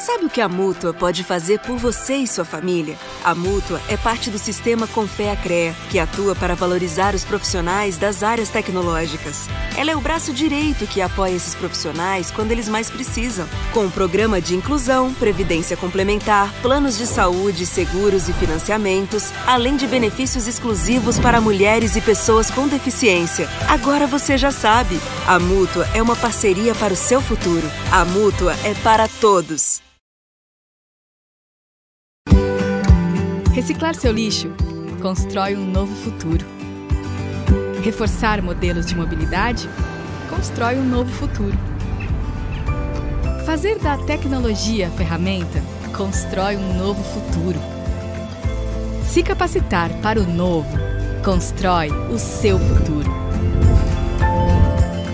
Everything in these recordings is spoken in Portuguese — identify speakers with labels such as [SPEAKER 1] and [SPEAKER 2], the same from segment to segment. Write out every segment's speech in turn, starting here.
[SPEAKER 1] Sabe o que a Mútua pode fazer por você e sua família? A Mútua é parte do sistema Confea-CREA, que atua para valorizar os profissionais das áreas tecnológicas. Ela é o braço direito que apoia esses profissionais quando eles mais precisam. Com um programa de inclusão, previdência complementar, planos de saúde, seguros e financiamentos, além de benefícios exclusivos para mulheres e pessoas com deficiência. Agora você já sabe, a Mútua é uma parceria para o seu futuro. A Mútua é para todos.
[SPEAKER 2] Reciclar seu lixo constrói um novo futuro. Reforçar modelos de mobilidade constrói um novo futuro. Fazer da tecnologia ferramenta constrói um novo futuro. Se capacitar para o novo constrói o seu futuro.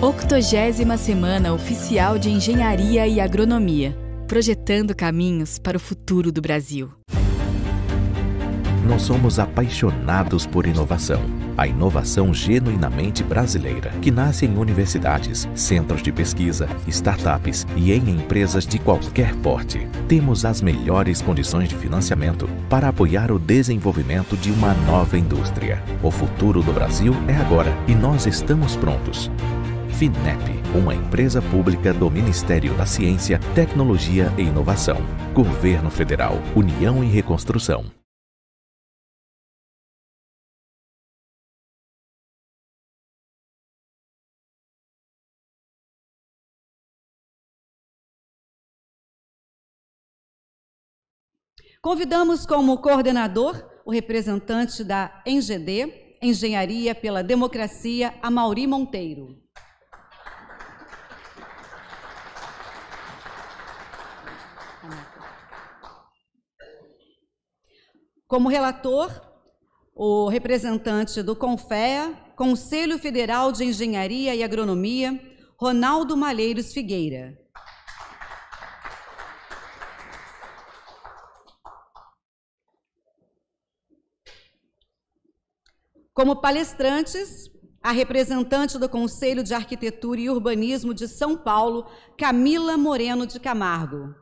[SPEAKER 2] 80ª Semana Oficial de Engenharia e Agronomia, projetando caminhos para o futuro do Brasil.
[SPEAKER 3] Nós somos apaixonados por inovação. A inovação genuinamente brasileira, que nasce em universidades, centros de pesquisa, startups e em empresas de qualquer porte. Temos as melhores condições de financiamento para apoiar o desenvolvimento de uma nova indústria. O futuro do Brasil é agora e nós estamos prontos. FINEP, uma empresa pública do Ministério da Ciência, Tecnologia e Inovação. Governo Federal, União e Reconstrução.
[SPEAKER 4] Convidamos como coordenador o representante da ENGD, Engenharia pela Democracia, Amaury Monteiro. Como relator, o representante do CONFEA, Conselho Federal de Engenharia e Agronomia, Ronaldo Malheiros Figueira. Como palestrantes, a representante do Conselho de Arquitetura e Urbanismo de São Paulo, Camila Moreno de Camargo.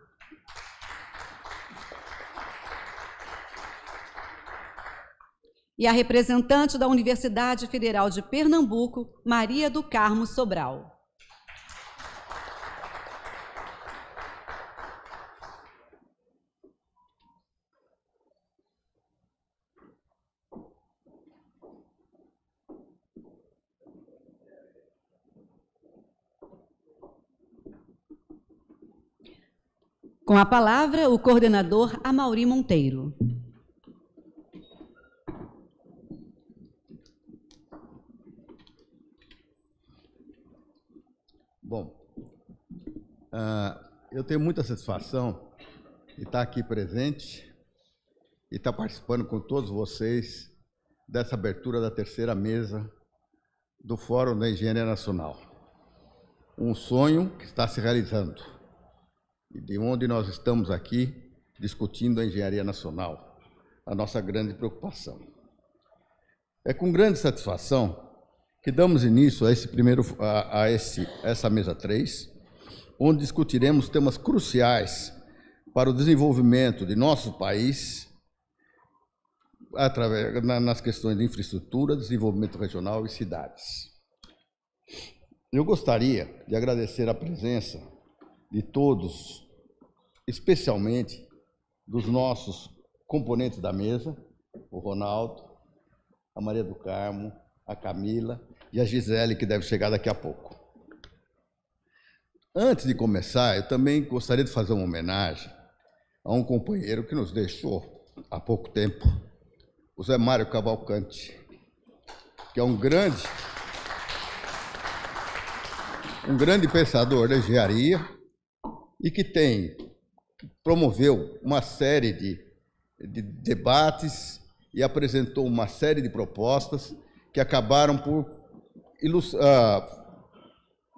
[SPEAKER 4] E a representante da Universidade Federal de Pernambuco, Maria do Carmo Sobral. Com a palavra, o coordenador Amaury Monteiro.
[SPEAKER 5] Bom, eu tenho muita satisfação de estar aqui presente e estar participando com todos vocês dessa abertura da terceira mesa do Fórum da Engenharia Nacional. Um sonho que está se realizando. E de onde nós estamos aqui discutindo a engenharia nacional, a nossa grande preocupação. É com grande satisfação que damos início a essa mesa 3, onde discutiremos temas cruciais para o desenvolvimento de nosso país, nas questões de infraestrutura, desenvolvimento regional e cidades. Eu gostaria de agradecer a presença de todos, especialmente dos nossos componentes da mesa, o Ronaldo, a Maria do Carmo, a Camila e a Gisele, que deve chegar daqui a pouco. Antes de começar, eu também gostaria de fazer uma homenagem a um companheiro que nos deixou há pouco tempo, o Zé Mário Cavalcante, que é um grande pensador da engenharia, e que promoveu uma série de debates e apresentou uma série de propostas que acabaram por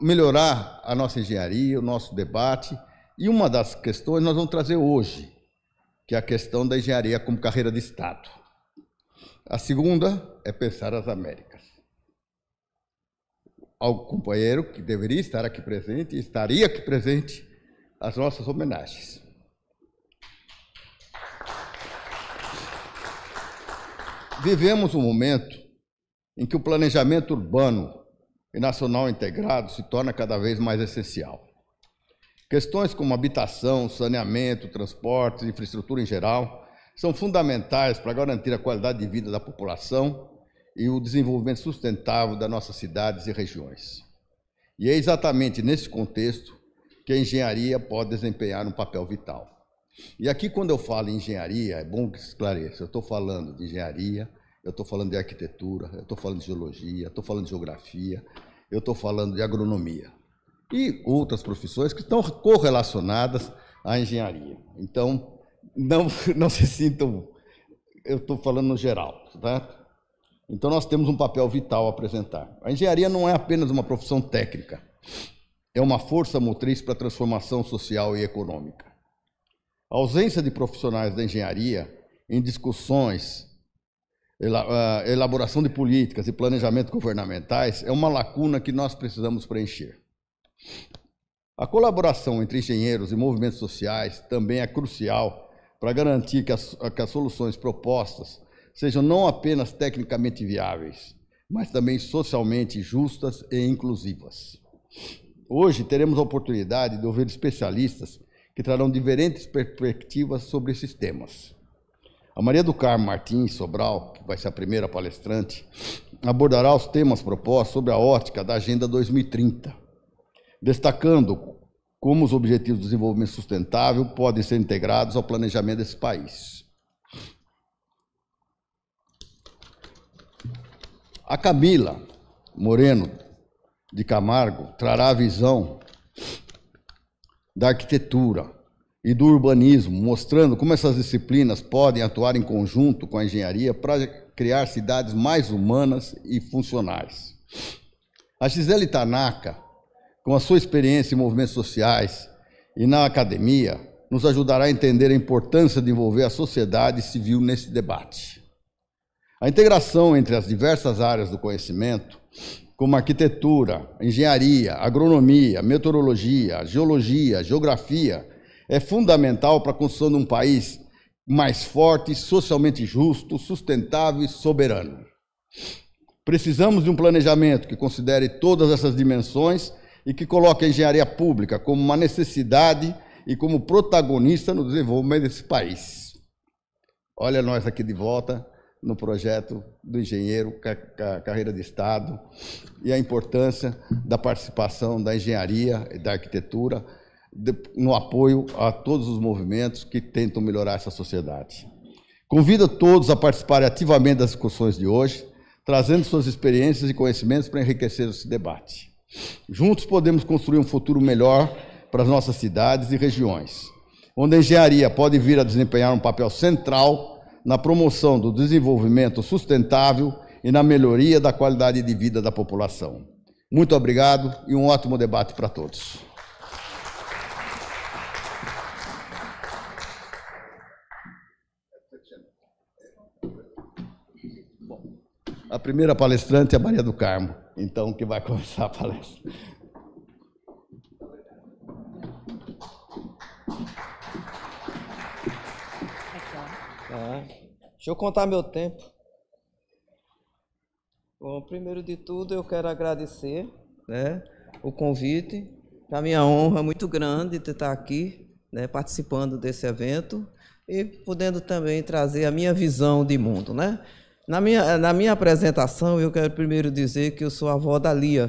[SPEAKER 5] melhorar a nossa engenharia, o nosso debate. E uma das questões nós vamos trazer hoje, que é a questão da engenharia como carreira de Estado. A segunda é pensar as Américas. Ao companheiro que deveria estar aqui presente, e estaria aqui presente, as nossas homenagens. Vivemos um momento em que o planejamento urbano e nacional integrado se torna cada vez mais essencial. Questões como habitação, saneamento, transportes, infraestrutura em geral, são fundamentais para garantir a qualidade de vida da população e o desenvolvimento sustentável das nossas cidades e regiões. E é exatamente nesse contexto que a engenharia pode desempenhar um papel vital. E aqui, quando eu falo em engenharia, é bom que se esclareça, eu estou falando de engenharia, eu estou falando de arquitetura, eu estou falando de geologia, estou falando de geografia, eu estou falando de agronomia e outras profissões que estão correlacionadas à engenharia. Então, não se sintam, eu estou falando no geral, tá? Então, nós temos um papel vital a apresentar. A engenharia não é apenas uma profissão técnica, é uma força motriz para a transformação social e econômica. A ausência de profissionais da engenharia em discussões, elaboração de políticas e planejamento governamentais é uma lacuna que nós precisamos preencher. A colaboração entre engenheiros e movimentos sociais também é crucial para garantir que as soluções propostas sejam não apenas tecnicamente viáveis, mas também socialmente justas e inclusivas. Hoje teremos a oportunidade de ouvir especialistas que trarão diferentes perspectivas sobre esses temas. A Maria do Carmo Martins Sobral, que vai ser a primeira palestrante, abordará os temas propostos sobre a ótica da Agenda 2030, destacando como os Objetivos de Desenvolvimento Sustentável podem ser integrados ao planejamento desse país. A Camila Moreno de Camargo trará a visão da arquitetura e do urbanismo, mostrando como essas disciplinas podem atuar em conjunto com a engenharia para criar cidades mais humanas e funcionais. A Gisele Tanaka, com a sua experiência em movimentos sociais e na academia, nos ajudará a entender a importância de envolver a sociedade civil nesse debate. A integração entre as diversas áreas do conhecimento, como arquitetura, engenharia, agronomia, meteorologia, geologia, geografia, é fundamental para a construção de um país mais forte, socialmente justo, sustentável e soberano. Precisamos de um planejamento que considere todas essas dimensões e que coloque a engenharia pública como uma necessidade e como protagonista no desenvolvimento desse país. Olha nós aqui de volta no projeto do engenheiro, carreira de Estado, e a importância da participação da engenharia e da arquitetura no apoio a todos os movimentos que tentam melhorar essa sociedade. Convido todos a participarem ativamente das discussões de hoje, trazendo suas experiências e conhecimentos para enriquecer esse debate. Juntos podemos construir um futuro melhor para as nossas cidades e regiões, onde a engenharia pode vir a desempenhar um papel central na promoção do desenvolvimento sustentável e na melhoria da qualidade de vida da população. Muito obrigado e um ótimo debate para todos. A primeira palestrante é a Maria do Carmo, então, que vai começar a palestra.
[SPEAKER 6] Deixa eu contar meu tempo. Bom, primeiro de tudo, eu quero agradecer, o convite. Para minha honra muito grande de estar aqui, participando desse evento e podendo também trazer a minha visão de mundo, Na minha apresentação, eu quero primeiro dizer que eu sou avó da Lia,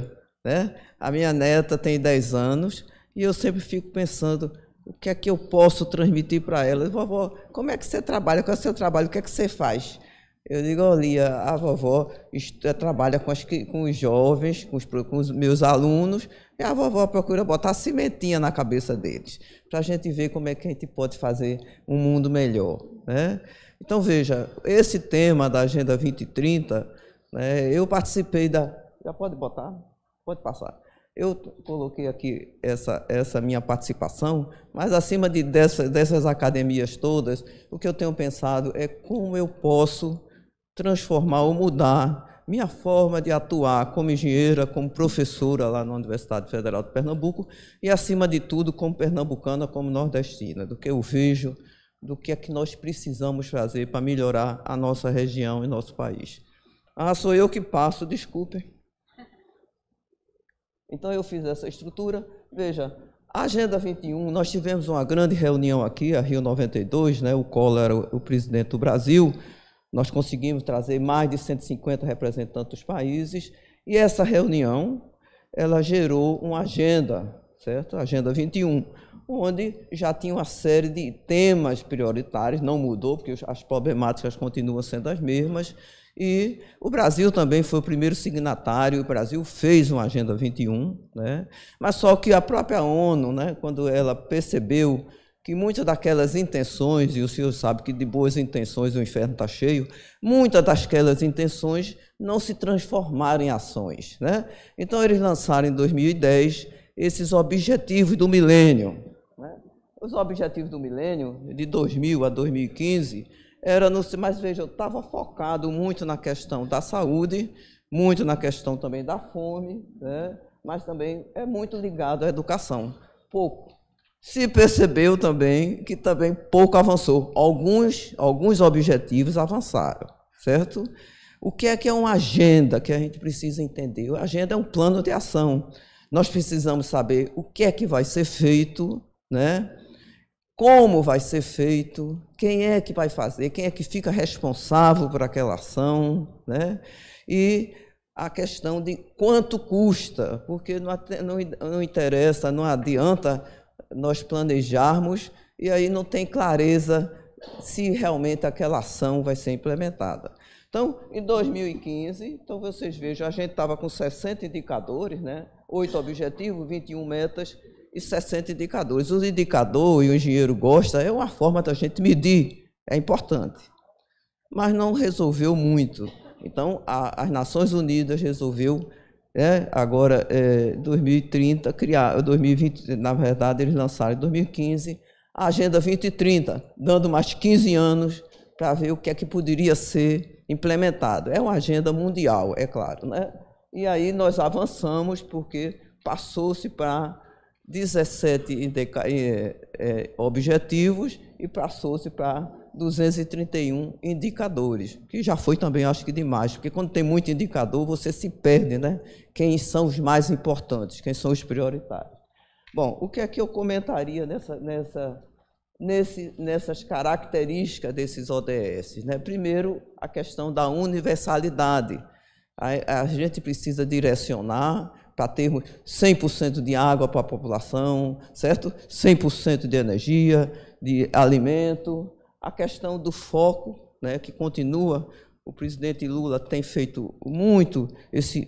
[SPEAKER 6] A minha neta tem 10 anos e eu sempre fico pensando o que é que eu posso transmitir para ela. Vovó, como é que você trabalha? Qual é o seu trabalho? O que é que você faz? Eu digo, Lia, a vovó trabalha com os jovens, com os meus alunos, e a vovó procura botar cimentinha na cabeça deles, para a gente ver como é que a gente pode fazer um mundo melhor, Então, veja, esse tema da Agenda 2030, eu participei da... Já pode botar? Pode passar. Eu coloquei aqui essa minha participação, mas acima dessas academias todas, o que eu tenho pensado é como eu posso transformar ou mudar minha forma de atuar como engenheira, como professora lá na Universidade Federal de Pernambuco e, acima de tudo, como pernambucana, como nordestina, do que eu vejo do que é que nós precisamos fazer para melhorar a nossa região e nosso país. Ah, sou eu que passo, desculpem. Então eu fiz essa estrutura. Veja, a Agenda 21, nós tivemos uma grande reunião aqui, a Rio 92, né? O Collor era o presidente do Brasil, nós conseguimos trazer mais de 150 representantes dos países, e essa reunião, ela gerou uma agenda, certo? A Agenda 21, onde já tinha uma série de temas prioritários, não mudou, porque as problemáticas continuam sendo as mesmas, e o Brasil também foi o primeiro signatário, o Brasil fez uma Agenda 21, né? Mas só que a própria ONU, né, quando ela percebeu que muitas daquelas intenções, e o senhor sabe que de boas intenções o inferno está cheio, muitas daquelas intenções não se transformaram em ações, né? Então eles lançaram em 2010 esses objetivos do milênio, né? Os objetivos do milênio, de 2000 a 2015, mas veja, eu estava focado muito na questão da saúde, muito na questão também da fome, né? Mas também é muito ligado à educação. Pouco. Se percebeu também que também pouco avançou. Alguns objetivos avançaram, certo? O que é uma agenda que a gente precisa entender? A agenda é um plano de ação. Nós precisamos saber o que é que vai ser feito, né? Como vai ser feito, quem é que vai fazer, quem é que fica responsável por aquela ação, né? E a questão de quanto custa, porque não interessa, não adianta nós planejarmos e aí não tem clareza se realmente aquela ação vai ser implementada. Então, em 2015, então vocês vejam, a gente estava com 60 indicadores, né? 8 objetivos, 21 metas, e 60 indicadores. Os indicadores, e o engenheiro gosta, é uma forma da gente medir, é importante, mas não resolveu muito. Então, as Nações Unidas resolveu, agora, 2030, criar, 2020, na verdade, eles lançaram em 2015, a Agenda 2030, dando mais 15 anos para ver o que é que poderia ser implementado. É uma agenda mundial, é claro, né? E aí nós avançamos, porque passou-se para 17 objetivos e passou-se para 231 indicadores, que já foi também, acho que demais, porque quando tem muito indicador, você se perde, né? Quem são os mais importantes, quem são os prioritários. Bom, o que é que eu comentaria nessas características desses ODS, né? Primeiro, a questão da universalidade. A gente precisa direcionar para termos 100% de água para a população, certo? 100% de energia, de alimento. A questão do foco, né, que continua, o presidente Lula tem feito muito esse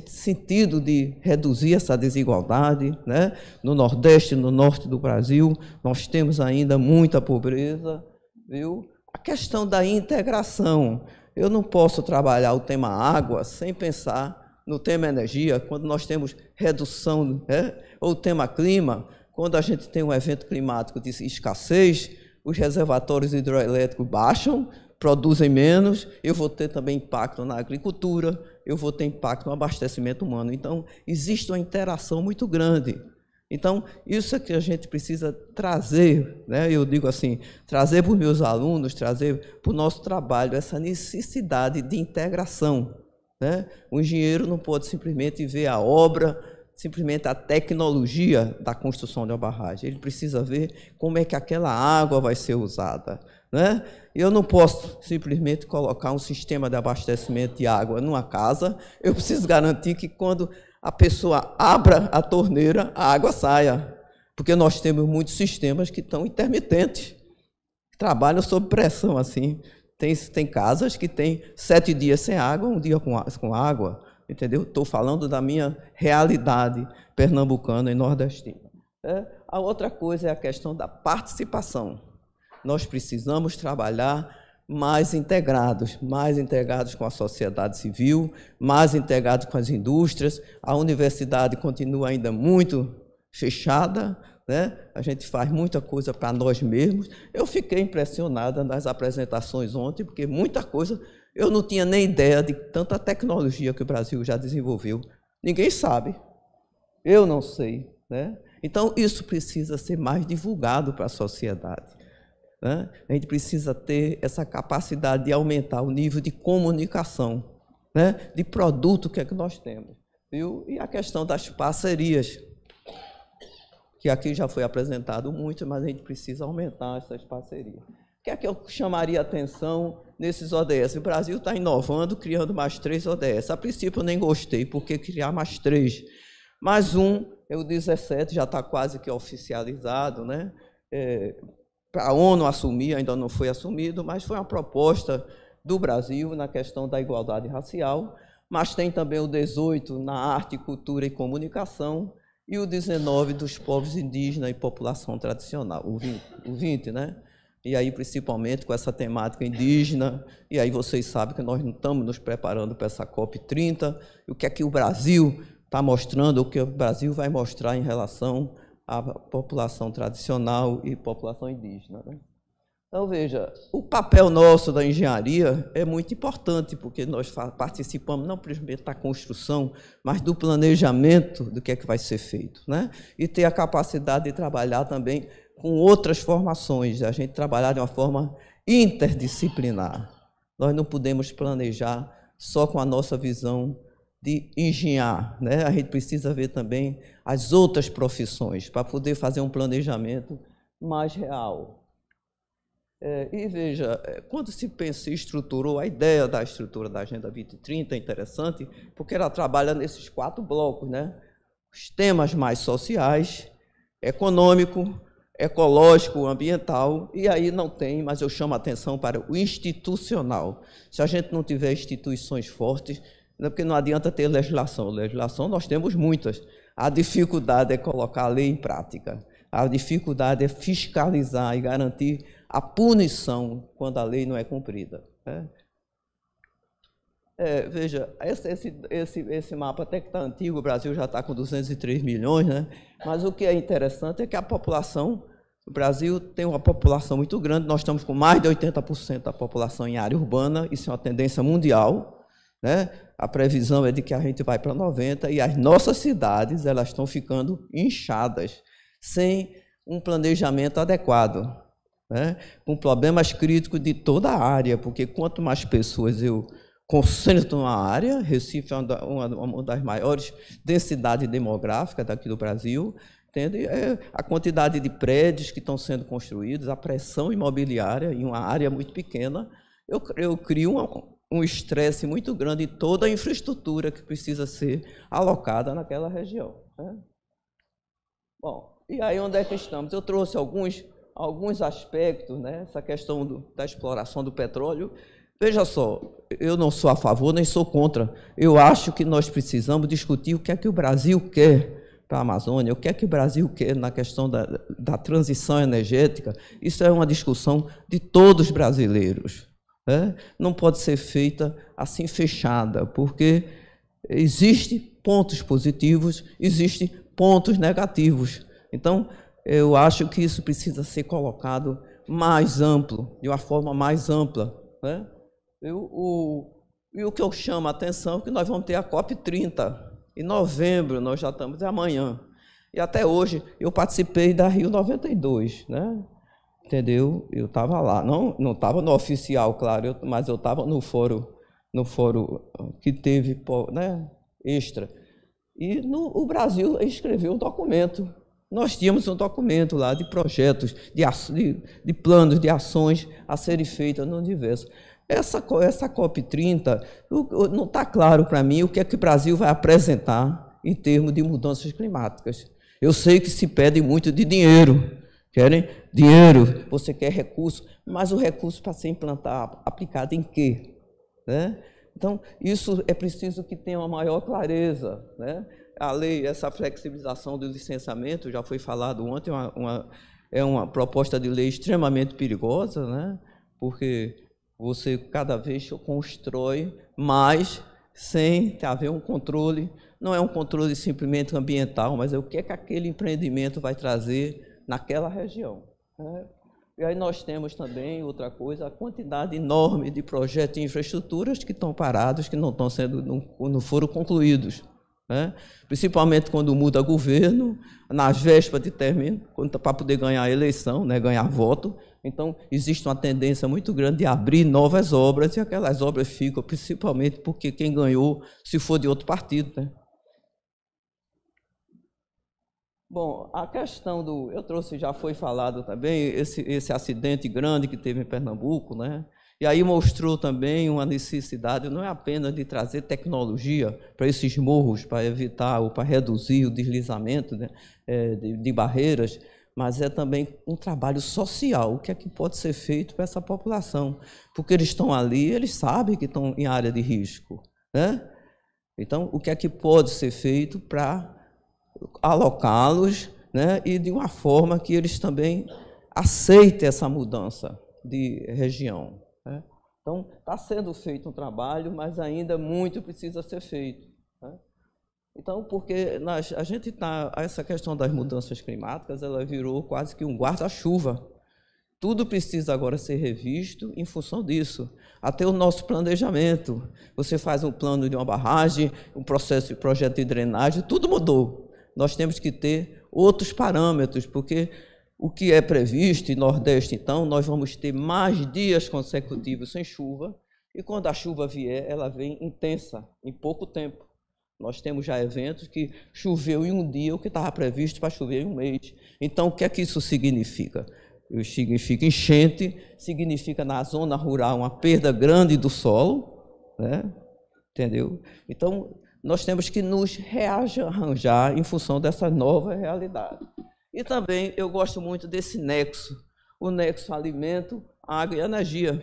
[SPEAKER 6] sentido de reduzir essa desigualdade, né? No Nordeste, no Norte do Brasil, nós temos ainda muita pobreza, viu? A questão da integração. Eu não posso trabalhar o tema água sem pensar no tema energia, quando nós temos redução, né? Ou o tema clima, quando a gente tem um evento climático de escassez, os reservatórios hidroelétricos baixam, produzem menos, eu vou ter também impacto na agricultura, eu vou ter impacto no abastecimento humano. Então, existe uma interação muito grande. Então, isso é que a gente precisa trazer, né? Eu digo assim, trazer para os meus alunos, trazer para o nosso trabalho essa necessidade de integração, né? O engenheiro não pode simplesmente ver a obra, simplesmente a tecnologia da construção de uma barragem. Ele precisa ver como é que aquela água vai ser usada, né? Eu não posso simplesmente colocar um sistema de abastecimento de água numa casa, eu preciso garantir que quando a pessoa abra a torneira, a água saia, porque nós temos muitos sistemas que estão intermitentes, trabalham sob pressão, assim. Tem casas que têm 7 dias sem água, 1 dia com água, entendeu? Estou falando da minha realidade pernambucana e nordestina. A outra coisa é a questão da participação. Nós precisamos trabalhar mais integrados com a sociedade civil, mais integrados com as indústrias. A universidade continua ainda muito fechada, né? A gente faz muita coisa para nós mesmos. Eu fiquei impressionada nas apresentações ontem, porque muita coisa eu não tinha nem ideia de tanta tecnologia que o Brasil já desenvolveu. Ninguém sabe, eu não sei, né? Então, isso precisa ser mais divulgado para a sociedade. né? A gente precisa ter essa capacidade de aumentar o nível de comunicação, né? De produto que é que nós temos, viu? E a questão das parcerias, que aqui já foi apresentado muito, mas a gente precisa aumentar essas parcerias. O que é que eu chamaria atenção nesses ODS? O Brasil está inovando, criando mais 3 ODS. A princípio eu nem gostei, porque criar mais 3. Mais um, é o 17, já está quase que oficializado, né? Para a ONU assumir, ainda não foi assumido, mas foi uma proposta do Brasil na questão da igualdade racial, mas tem também o 18 na arte, cultura e comunicação, e o 19 dos povos indígenas e população tradicional, o 20, né? E aí, principalmente com essa temática indígena, e aí vocês sabem que nós não estamos nos preparando para essa COP30, e o que é que o Brasil está mostrando, o que o Brasil vai mostrar em relação à população tradicional e população indígena, né? Então, veja, o papel nosso da engenharia é muito importante, porque nós participamos não primeiro da construção, mas do planejamento do que é que vai ser feito, né? E ter a capacidade de trabalhar também com outras formações, a gente trabalhar de uma forma interdisciplinar. Nós não podemos planejar só com a nossa visão de engenhar, né? A gente precisa ver também as outras profissões para poder fazer um planejamento mais real. E veja, quando se pensa em estruturou, a ideia da estrutura da Agenda 2030 é interessante, porque ela trabalha nesses 4 blocos, né? Os temas mais sociais, econômico, ecológico, ambiental, e aí não tem, mas eu chamo a atenção para o institucional. Se a gente não tiver instituições fortes, porque não adianta ter legislação. Legislação nós temos muitas. A dificuldade é colocar a lei em prática. A dificuldade é fiscalizar e garantir a punição quando a lei não é cumprida, né? Veja, esse mapa até que está antigo, o Brasil já está com 203 milhões, né? Mas o que é interessante é que a população, o Brasil tem uma população muito grande, nós estamos com mais de 80% da população em área urbana, isso é uma tendência mundial, né? A previsão é de que a gente vai para 90% e as nossas cidades elas estão ficando inchadas, sem um planejamento adequado, né? Com problemas críticos de toda a área, porque quanto mais pessoas eu concentro numa área, Recife é uma das maiores densidades demográficas daqui do Brasil, entende? A quantidade de prédios que estão sendo construídos, a pressão imobiliária em uma área muito pequena, eu crio um estresse muito grande em toda a infraestrutura que precisa ser alocada naquela região, né? Bom, e aí onde é que estamos? Eu trouxe alguns aspectos, né? Essa questão da exploração do petróleo. Veja só, eu não sou a favor nem sou contra. Eu acho que nós precisamos discutir o que é que o Brasil quer para a Amazônia, o que é que o Brasil quer na questão da transição energética. Isso é uma discussão de todos os brasileiros, né? Não pode ser feita assim fechada, porque existem pontos positivos, existem pontos negativos. Então, eu acho que isso precisa ser colocado mais amplo, de uma forma mais ampla, né? E o que eu chamo a atenção é que nós vamos ter a COP30 em novembro, nós já estamos amanhã. E até hoje eu participei da Rio 92, né? Entendeu? Eu estava lá, não estava no oficial, claro, mas eu estava no fórum que teve, né, extra. E o Brasil escreveu um documento. Nós tínhamos um documento lá de projetos, de planos, de ações a serem feitas no universo. Essa COP30, não está claro para mim o que é que o Brasil vai apresentar em termos de mudanças climáticas. Eu sei que se pede muito de dinheiro, querem dinheiro, você quer recurso, mas o recurso para ser implantado, aplicado em quê? Né? Então, isso é preciso que tenha uma maior clareza, né? A lei, essa flexibilização do licenciamento, já foi falado ontem, é uma proposta de lei extremamente perigosa, né? Porque você cada vez constrói mais sem haver um controle, não é um controle simplesmente ambiental, mas é o que é que aquele empreendimento vai trazer naquela região, né? E aí nós temos também outra coisa, a quantidade enorme de projetos e infraestruturas que estão parados, que não estão sendo, não foram concluídos, né? Principalmente quando muda governo, nas vésperas de término, para poder ganhar a eleição, né, ganhar voto. Então, existe uma tendência muito grande de abrir novas obras, e aquelas obras ficam principalmente porque quem ganhou, se for de outro partido, né? Bom, a questão do... Eu trouxe, já foi falado também, esse acidente grande que teve em Pernambuco, né? E aí mostrou também uma necessidade, não é apenas de trazer tecnologia para esses morros, para evitar ou para reduzir o deslizamento, né, de barreiras, mas é também um trabalho social, o que é que pode ser feito para essa população, porque eles estão ali, eles sabem que estão em área de risco, né? Então, o que é que pode ser feito para alocá-los, né, e de uma forma que eles também aceitem essa mudança de região, né? Então, está sendo feito um trabalho, mas ainda muito precisa ser feito, né? Então, porque a gente está... Essa questão das mudanças climáticas, ela virou quase que um guarda-chuva. Tudo precisa agora ser revisto em função disso. Até o nosso planejamento. Você faz um plano de uma barragem, um projeto de drenagem, tudo mudou. Nós temos que ter outros parâmetros, porque o que é previsto em Nordeste, então, nós vamos ter mais dias consecutivos sem chuva, e quando a chuva vier, ela vem intensa, em pouco tempo. Nós temos já eventos que choveu em um dia o que estava previsto para chover em um mês. Então, o que é que isso significa? Significa enchente, significa na zona rural uma perda grande do solo, né? Entendeu? Então, nós temos que nos rearranjar em função dessa nova realidade. E também eu gosto muito desse nexo, o nexo alimento, água e energia,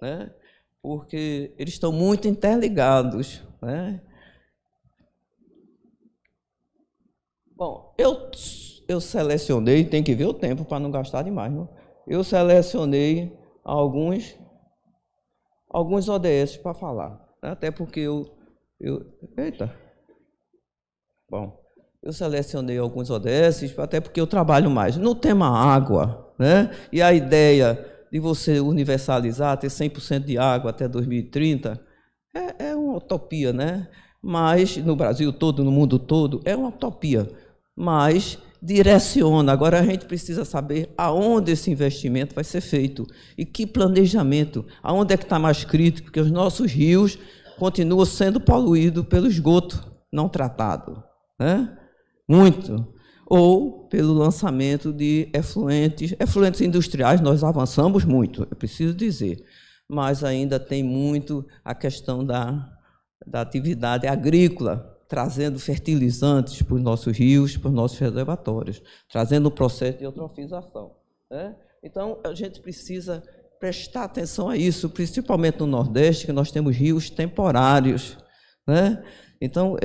[SPEAKER 6] né? Porque eles estão muito interligados, né? Bom, eu selecionei, tem que ver o tempo para não gastar demais, não? Eu selecionei alguns ODS para falar, né? Até porque eita! Bom, eu selecionei alguns ODS, até porque eu trabalho mais no tema água, né? E a ideia de você universalizar, ter 100% de água até 2030, é uma utopia, né? Mas no Brasil todo, no mundo todo, é uma utopia. Mas direciona. Agora a gente precisa saber aonde esse investimento vai ser feito e que planejamento, aonde é que está mais crítico, porque os nossos rios continuam sendo poluídos pelo esgoto não tratado, né? Muito. Ou pelo lançamento de efluentes industriais. Nós avançamos muito, é preciso dizer, mas ainda tem muito a questão da atividade agrícola, trazendo fertilizantes para os nossos rios, para os nossos reservatórios, trazendo um processo de eutrofização, né? Então, a gente precisa prestar atenção a isso, principalmente no Nordeste, que nós temos rios temporários, né? Então,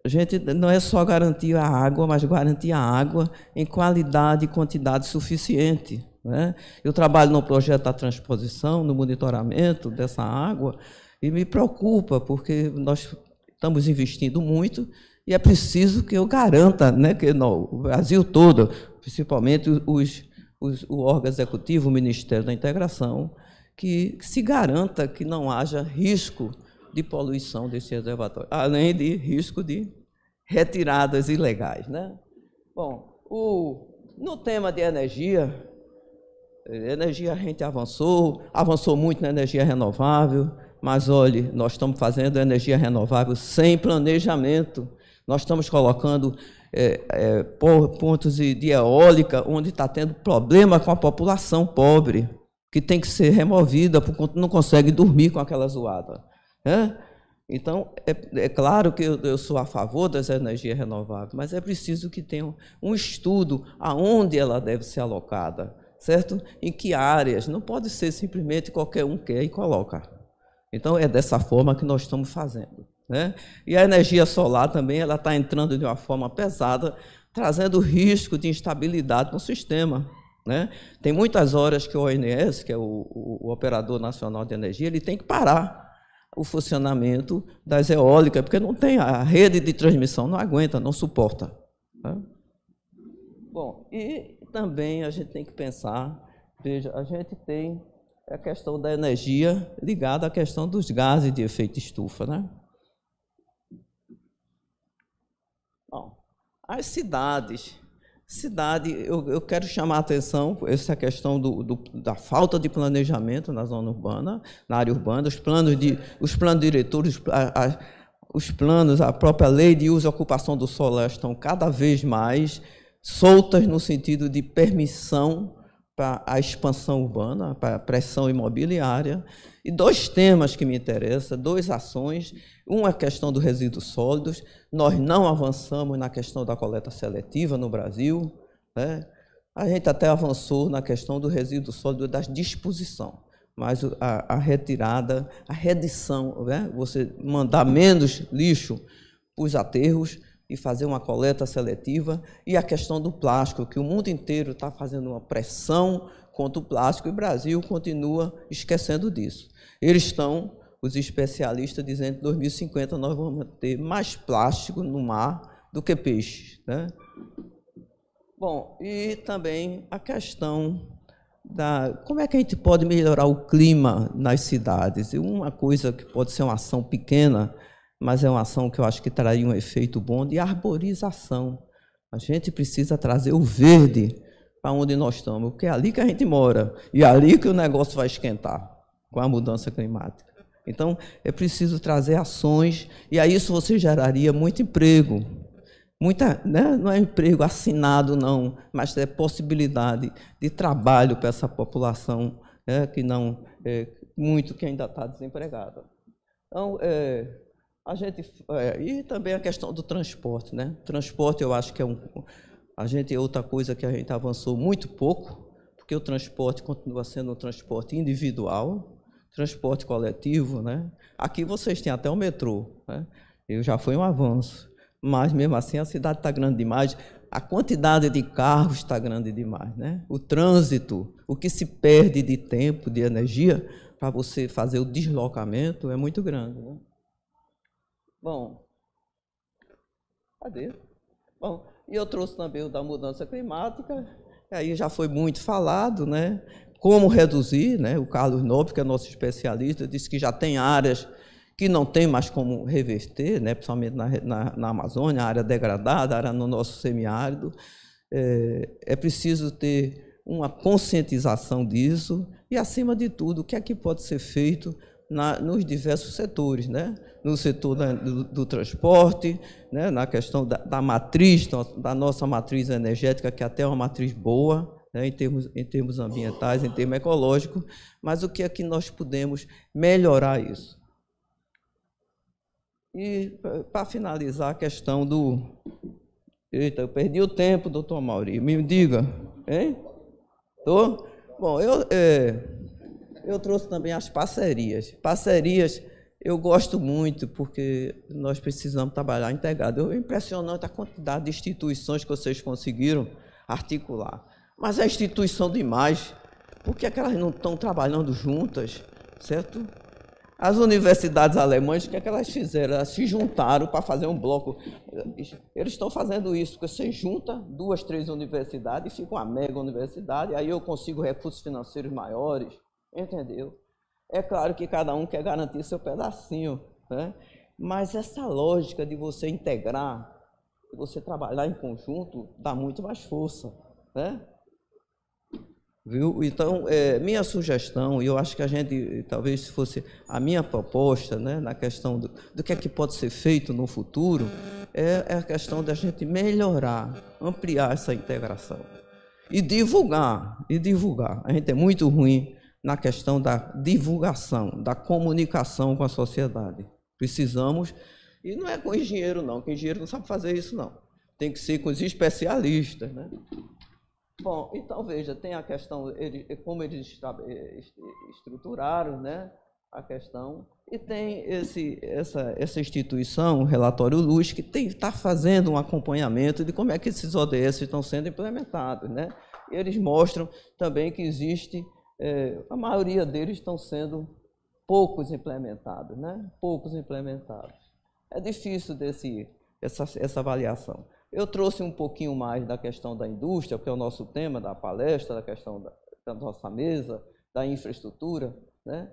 [SPEAKER 6] a gente não é só garantir a água, mas garantir a água em qualidade e quantidade suficiente, né? Eu trabalho no projeto da transposição, no monitoramento dessa água, e me preocupa, porque nós estamos investindo muito e é preciso que eu garanta, né, que no Brasil todo, principalmente o órgão executivo, o Ministério da Integração, que se garanta que não haja risco de poluição desse reservatório, além de risco de retiradas ilegais, né? Bom, no tema de energia a gente avançou muito na energia renovável. Mas, olhe, nós estamos fazendo energia renovável sem planejamento. Nós estamos colocando pontos de eólica onde está tendo problema com a população pobre, que tem que ser removida, porque não consegue dormir com aquela zoada, né? Então, é claro que eu sou a favor das energias renováveis, mas é preciso que tenha um estudo aonde ela deve ser alocada, certo? Em que áreas. Não pode ser simplesmente qualquer um quer e coloca. Então, é dessa forma que nós estamos fazendo, né? E a energia solar também ela está entrando de uma forma pesada, trazendo risco de instabilidade no sistema, né? Tem muitas horas que o ONS, que é o Operador Nacional de Energia, ele tem que parar o funcionamento das eólicas, porque não tem, a rede de transmissão não aguenta, não suporta, né? Bom, e também a gente tem que pensar, veja, a gente tem a questão da energia ligada à questão dos gases de efeito estufa, né? Bom, as cidades, eu quero chamar a atenção essa questão da falta de planejamento na zona urbana, na área urbana, os planos diretores, os planos, a própria lei de uso e ocupação do solo estão cada vez mais soltas no sentido de permissão para a expansão urbana, para a pressão imobiliária. E dois temas que me interessam, duas ações. Uma é a questão dos resíduos sólidos. Nós não avançamos na questão da coleta seletiva no Brasil, né? A gente até avançou na questão do resíduo sólido da disposição, mas a retirada, a redição, né? Você mandar menos lixo para os aterros e fazer uma coleta seletiva, e a questão do plástico, que o mundo inteiro está fazendo uma pressão contra o plástico, e o Brasil continua esquecendo disso. Eles estão, os especialistas, dizendo que em 2050 nós vamos ter mais plástico no mar do que peixe, né? Bom, e também a questão como é que a gente pode melhorar o clima nas cidades. E uma coisa que pode ser uma ação pequena, mas é uma ação que eu acho que traria um efeito bom, de arborização. A gente precisa trazer o verde para onde nós estamos, porque é ali que a gente mora, e é ali que o negócio vai esquentar, com a mudança climática. Então, é preciso trazer ações, e a isso você geraria muito emprego. Né? Não é emprego assinado, não, mas é possibilidade de trabalho para essa população, né, que não muito que ainda está desempregada. Então, e também a questão do transporte, né? Transporte, eu acho que é outra coisa que a gente avançou muito pouco, porque o transporte continua sendo um transporte individual, transporte coletivo, né? Aqui vocês têm até o metrô, né? Já foi um avanço, mas mesmo assim a cidade está grande demais, a quantidade de carros está grande demais, né? O trânsito, o que se perde de tempo, de energia, para você fazer o deslocamento é muito grande, né? Bom, cadê? Bom, e eu trouxe também o da mudança climática, aí já foi muito falado, né? Como reduzir, né? O Carlos Nobre, que é nosso especialista, disse que já tem áreas que não tem mais como reverter, né? Principalmente na Amazônia, a área degradada, a área no nosso semiárido. É preciso ter uma conscientização disso e, acima de tudo, o que é que pode ser feito nos diversos setores, né? No setor do transporte, né? Na questão da matriz, da nossa matriz energética, que até é uma matriz boa, né? em termos ambientais, em termos ecológicos, mas o que é que nós podemos melhorar isso? E, para finalizar, a questão do... Eita, eu perdi o tempo, doutor Mauri, me diga, hein? Tô? Bom, eu trouxe também as parcerias. Parcerias eu gosto muito, porque nós precisamos trabalhar integrado. É impressionante a quantidade de instituições que vocês conseguiram articular. Mas é instituição demais. Por que elas não estão trabalhando juntas, certo? As universidades alemãs, o que elas fizeram? Elas se juntaram para fazer um bloco. Eles estão fazendo isso, porque você junta 2, 3 universidades e fica uma mega universidade, aí eu consigo recursos financeiros maiores, entendeu? É claro que cada um quer garantir seu pedacinho, né? Mas essa lógica de você integrar, de você trabalhar em conjunto, dá muito mais força, né? Viu? Então, minha sugestão, e eu acho que a gente, talvez se fosse a minha proposta, né, na questão do que é que pode ser feito no futuro, é a questão da gente melhorar, ampliar essa integração e divulgar. A gente é muito ruim na questão da divulgação, da comunicação com a sociedade. Precisamos, e não é com engenheiro não, que engenheiro não sabe fazer isso não, tem que ser com os especialistas, né? Bom, então veja, tem a questão, como eles estruturaram, né, a questão, e tem essa instituição, o Relatório Luz, que está fazendo um acompanhamento de como é que esses ODS estão sendo implementados, né? E eles mostram também que existe, a maioria deles estão sendo poucos implementados, né? Poucos implementados. É difícil essa avaliação. Eu trouxe um pouquinho mais da questão da indústria, que é o nosso tema da palestra, da questão da nossa mesa, da infraestrutura, né?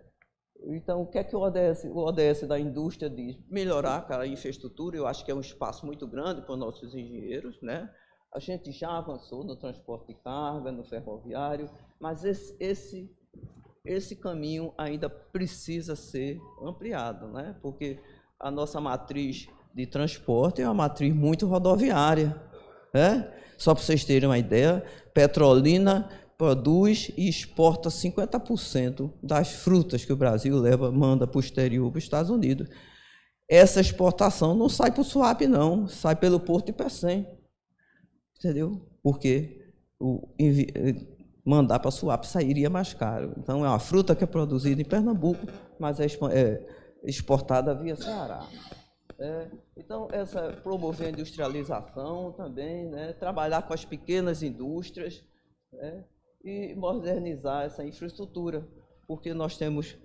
[SPEAKER 6] Então, o que é que o ODS da indústria diz? Melhorar a infraestrutura, eu acho que é um espaço muito grande para os nossos engenheiros, né? A gente já avançou no transporte de carga, no ferroviário, mas esse caminho ainda precisa ser ampliado, né? Porque a nossa matriz de transporte é uma matriz muito rodoviária, né? Só para vocês terem uma ideia, Petrolina produz e exporta 50% das frutas que o Brasil manda para o exterior, para os Estados Unidos. Essa exportação não sai para o Suape, não, sai pelo Porto de Pecém, entendeu? Porque mandar para a Suape sairia mais caro. Então, é uma fruta que é produzida em Pernambuco, mas é exportada via Ceará. Então, promover a industrialização também, né? Trabalhar com as pequenas indústrias, né? E modernizar essa infraestrutura, porque nós temos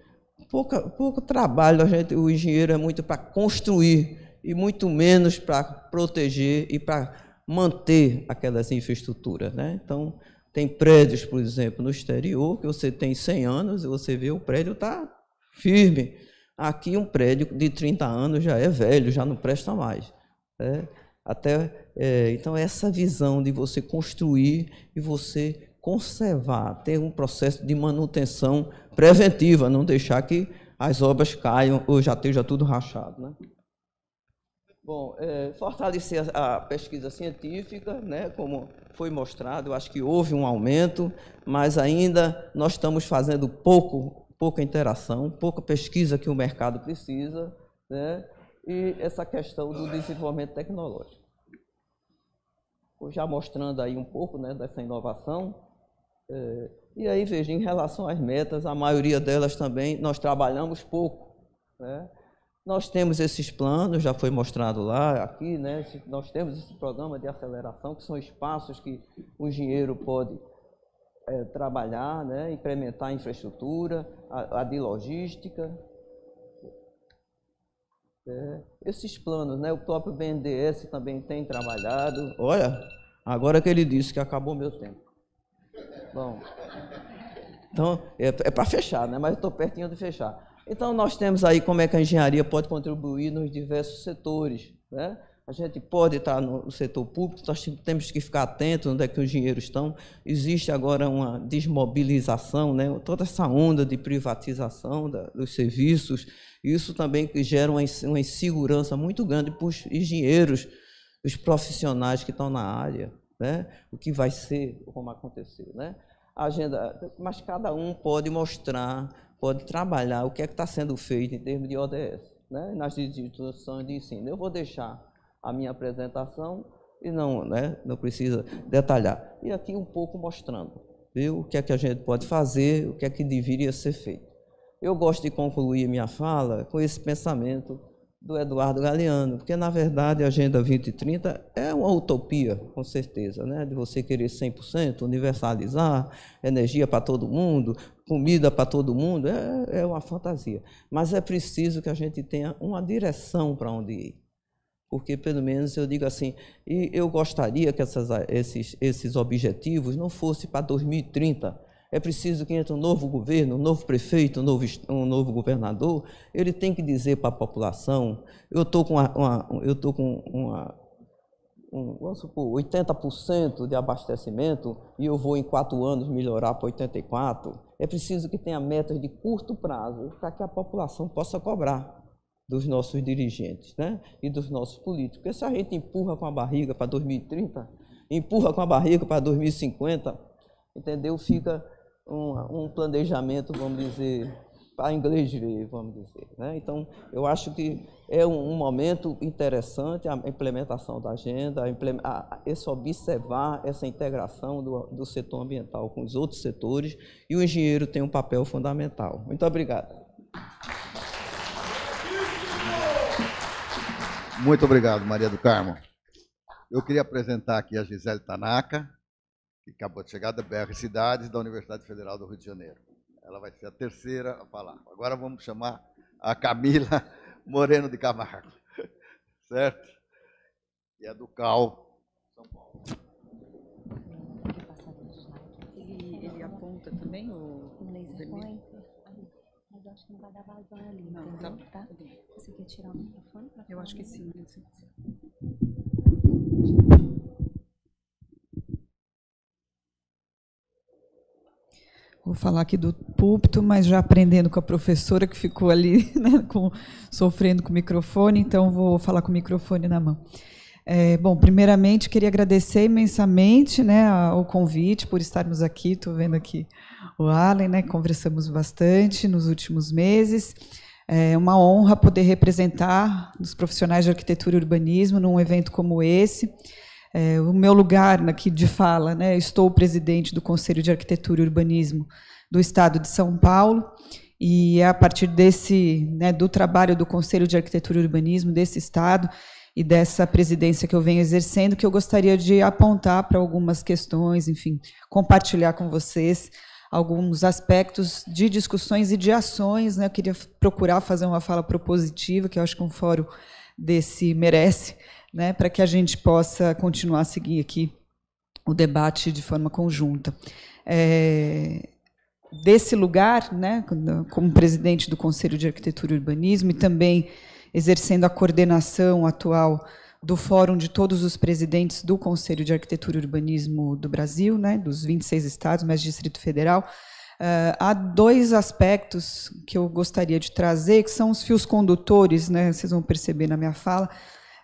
[SPEAKER 6] pouco trabalho, o engenheiro é muito para construir e muito menos para proteger e para manter aquelas infraestruturas, né? Então, tem prédios, por exemplo, no exterior, que você tem 100 anos e você vê o prédio está firme. Aqui um prédio de 30 anos já é velho, já não presta mais. Então, essa visão de você construir e você conservar, ter um processo de manutenção preventiva, não deixar que as obras caiam ou já esteja tudo rachado, né? Bom, fortalecer a pesquisa científica, né, como foi mostrado, eu acho que houve um aumento, mas ainda nós estamos fazendo pouca interação, pouca pesquisa que o mercado precisa, né, e essa questão do desenvolvimento tecnológico. Já mostrando aí um pouco, né, dessa inovação. E aí, veja, em relação às metas, a maioria delas também nós trabalhamos pouco, né? Nós temos esses planos, já foi mostrado lá, aqui, né? Nós temos esse programa de aceleração, que são espaços que o engenheiro pode trabalhar, né? Implementar a infraestrutura, a de logística. Esses planos, né? O próprio BNDES também tem trabalhado. Olha, agora que ele disse que acabou meu tempo. Bom, então, é para fechar, né? Mas eu estou pertinho de fechar. Então, nós temos aí como é que a engenharia pode contribuir nos diversos setores, né? A gente pode estar no setor público, nós temos que ficar atentos onde é que os engenheiros estão. Existe agora uma desmobilização, né? Toda essa onda de privatização dos serviços, isso também gera uma insegurança muito grande para os engenheiros, os profissionais que estão na área, né? O que vai ser, como acontecer, né? A agenda, mas cada um pode mostrar, pode trabalhar o que é que está sendo feito em termos de ODS, né? Nas instituições de ensino. Eu vou deixar a minha apresentação e não precisa detalhar. E aqui um pouco mostrando, viu, o que é que a gente pode fazer, o que é que deveria ser feito. Eu gosto de concluir minha fala com esse pensamento do Eduardo Galeano, porque, na verdade, a Agenda 2030 é uma utopia, com certeza, né? De você querer 100%, universalizar, energia para todo mundo, comida para todo mundo, é uma fantasia. Mas é preciso que a gente tenha uma direção para onde ir. Porque, pelo menos, eu digo assim, e eu gostaria que esses objetivos não fossem para 2030. É preciso que entre um novo governo, um novo prefeito, um novo governador, ele tem que dizer para a população, eu estou com vamos supor, 80% de abastecimento e eu vou em 4 anos melhorar para 84%. É preciso que tenha metas de curto prazo para que a população possa cobrar dos nossos dirigentes, né? E dos nossos políticos. Porque se a gente empurra com a barriga para 2030, empurra com a barriga para 2050, entendeu? Fica um planejamento, vamos dizer, para inglês ver, vamos dizer, né? Então, eu acho que é um momento interessante a implementação da agenda, esse observar essa integração do setor ambiental com os outros setores, e o engenheiro tem um papel fundamental. Muito obrigado.
[SPEAKER 5] Muito obrigado, Maria do Carmo. Eu queria apresentar aqui a Gisele Tanaka, que acabou de chegar da BR Cidades, da Universidade Federal do Rio de Janeiro. Ela vai ser a terceira a falar. Agora vamos chamar a Camila Moreno de Camargo, certo? E é do CAL, São Paulo.
[SPEAKER 7] Ele aponta também o vermelho? acho que não vai dar vazão ali,
[SPEAKER 4] não,
[SPEAKER 7] entendeu? Tá? Você quer tirar o microfone?
[SPEAKER 4] Eu acho que sim.
[SPEAKER 8] Vou falar aqui do púlpito, mas já aprendendo com a professora que ficou ali, né, sofrendo com o microfone, então vou falar com o microfone na mão. Bom, primeiramente, queria agradecer imensamente, né, o convite por estarmos aqui. Estou vendo aqui o Allen, né, conversamos bastante nos últimos meses. É uma honra poder representar os profissionais de arquitetura e urbanismo num evento como esse. O meu lugar aqui de fala, né, estou presidente do Conselho de Arquitetura e Urbanismo do Estado de São Paulo, e é a partir desse, né, do trabalho do Conselho de Arquitetura e Urbanismo desse Estado e dessa presidência que eu venho exercendo, que eu gostaria de apontar para algumas questões, enfim, compartilhar com vocês alguns aspectos de discussões e de ações, né? Eu queria procurar fazer uma fala propositiva, que eu acho que um fórum desse merece, né, para que a gente possa continuar a seguir aqui o debate de forma conjunta. Desse lugar, né, como presidente do Conselho de Arquitetura e Urbanismo, e também exercendo a coordenação atual do Fórum de todos os presidentes do Conselho de Arquitetura e Urbanismo do Brasil, né, dos 26 estados, mais Distrito Federal, há dois aspectos que eu gostaria de trazer, que são os fios condutores, né, vocês vão perceber na minha fala,